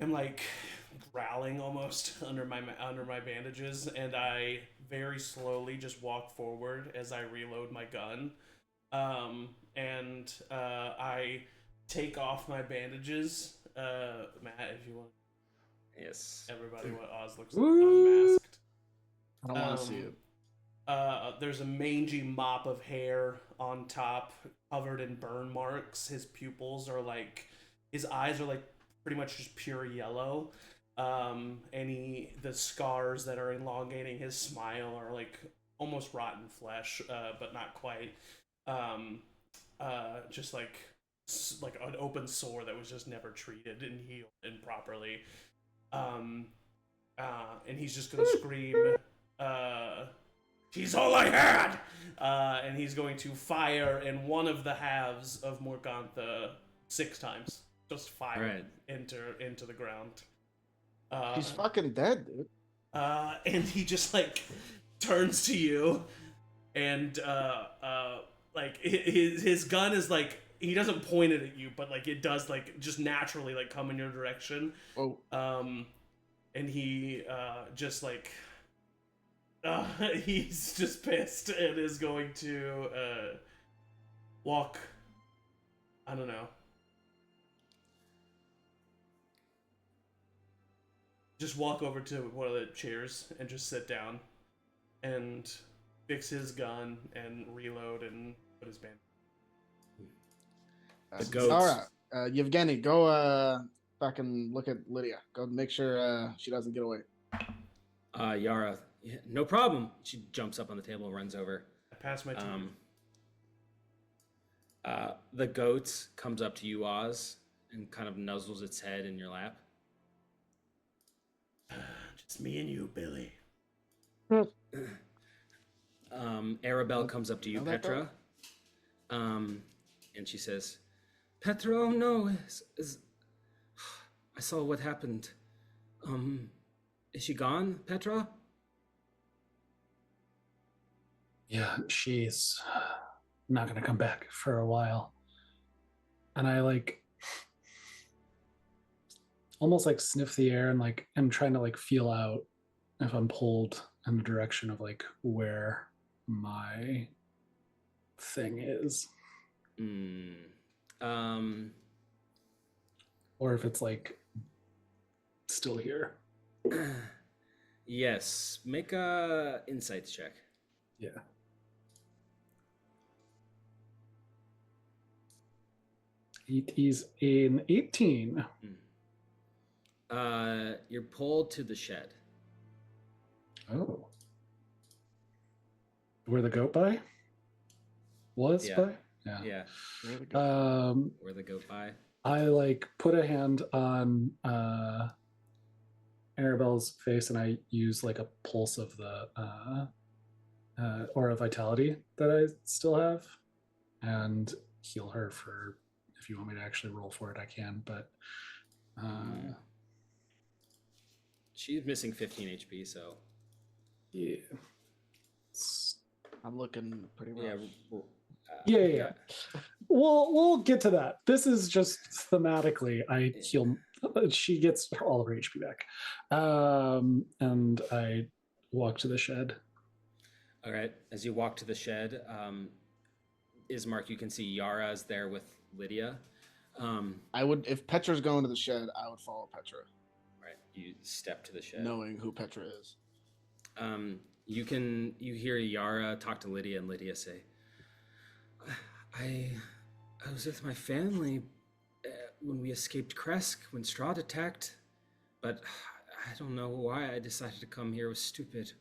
am like growling almost under my bandages, and I very slowly just walk forward as I reload my gun, and I take off my bandages. Matt, if you want. Yes. Everybody, what Oz looks like unmasked. I don't want to see it. There's a mangy mop of hair on top, covered in burn marks. His pupils are like, his eyes are like pretty much just pure yellow. And the scars that are elongating his smile are like almost rotten flesh, but not quite. Just like an open sore that was just never treated and healed improperly. And he's just gonna scream, "He's all I had!" And he's going to fire in one of the halves of Morgantha 6 times. Just fire into the ground. He's fucking dead, dude. And he just like turns to you, and like his gun is like, he doesn't point it at you, but like it does like just naturally like come in your direction. Oh. And he just like he's just pissed and is going to walk. I don't know. Just walk over to one of the chairs and just sit down and fix his gun and reload and put his band. The goats. All right, Yevgeny, go fucking look at Lydia. Go make sure she doesn't get away. Yara, no problem. She jumps up on the table and runs over. I pass my turn. The goat comes up to you, Oz, and kind of nuzzles its head in your lap. Just me and you, Billy. Arabelle comes up to you, Petra. And she says, "Petra, oh no, I saw what happened. Is she gone, Petra? Yeah, she's not gonna come back for a while. And I like almost like sniff the air and like I'm trying to like feel out if I'm pulled in the direction of like where my thing is. Or if it's like still here. Yes. Make a insights check. Yeah. It is an 18. You're pulled to the shed. Oh. Where the goat by? Was Yeah. by? Yeah. Yeah. Where the goat by? I like put a hand on Arabelle's face and I use like a pulse of the aura vitality that I still have and heal her for, if you want me to actually roll for it, I can, but she's missing 15 HP, so yeah. I'm looking pretty rough. Yeah. We'll get to that. This is just thematically, I heal. She gets all of her HP back, and I walk to the shed. All right. As you walk to the shed, Ismark, you can see Yara is there with Lydia. I would, if Petra's going to the shed, I would follow Petra. Right. You step to the shed, knowing who Petra is. You hear Yara talk to Lydia, and Lydia say, I was with my family when we escaped Kresk when Strahd attacked, but I don't know why I decided to come here. It was stupid.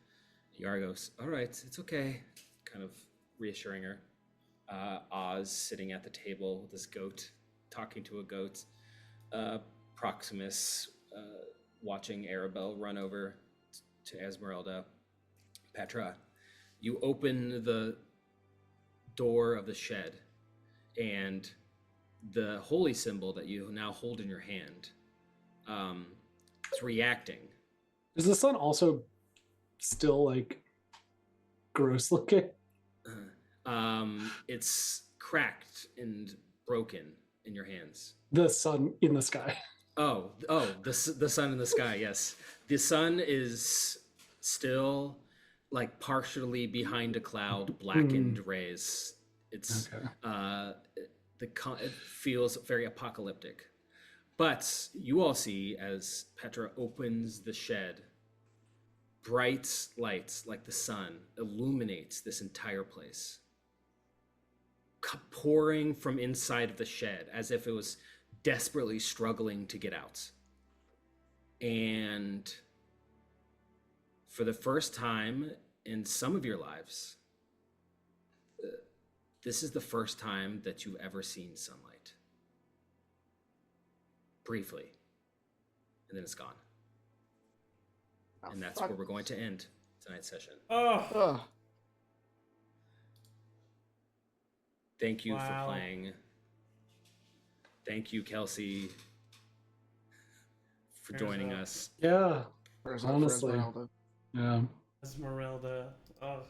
Yara goes, all right, it's okay, kind of reassuring her. Oz sitting at the table with his goat, talking to a goat. Proximus watching Arabelle run over to Ezmerelda. Petra, you open the door of the shed, and the holy symbol that you now hold in your hand, it's reacting. Is the sun also still like gross looking? It's cracked and broken in your hands. The sun in the sky. The sun in the sky. Yes, the sun is still like partially behind a cloud, blackened rays. It's okay. It feels very apocalyptic. But you all see as Petra opens the shed, bright lights like the sun illuminates this entire place, pouring from inside of the shed as if it was desperately struggling to get out. And for the first time in some of your lives, this is the first time that you've ever seen sunlight. Briefly. And then it's gone. And that's where we're going to end tonight's session. Thank you for playing. Thank you, Kelsey, for joining us. Yeah. Honestly. Yeah. Ezmerelda. Oh.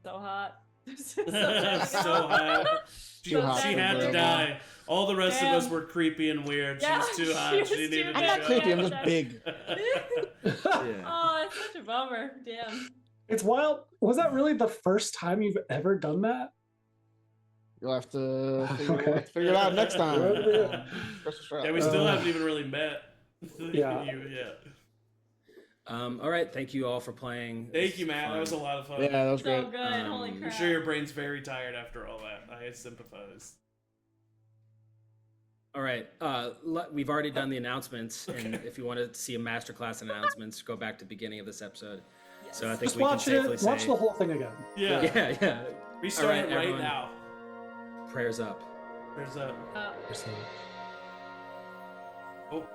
So hot. So hot. She had to die. All the rest of us were creepy and weird. Yeah, She's too hot. She needed to I'm not creepy, I'm just big. Oh, it's such a bummer. Damn. It's wild. Was that really the first time you've ever done that? You'll have to figure it out next time. Yeah, we still haven't even really met. Yeah. All right, thank you all for playing. Thank you, Matt. That was a lot of fun. Yeah, that was great. So good. Holy crap. I'm sure your brain's very tired after all that. I sympathize. All right, we've already done the announcements, and if you want to see a masterclass in announcements, go back to the beginning of this episode. Yes. So I think Just we can watch safely it. say, Watch the whole thing again. Yeah. Restart All it right everyone, now. Prayers up. There's a. Just, Oh.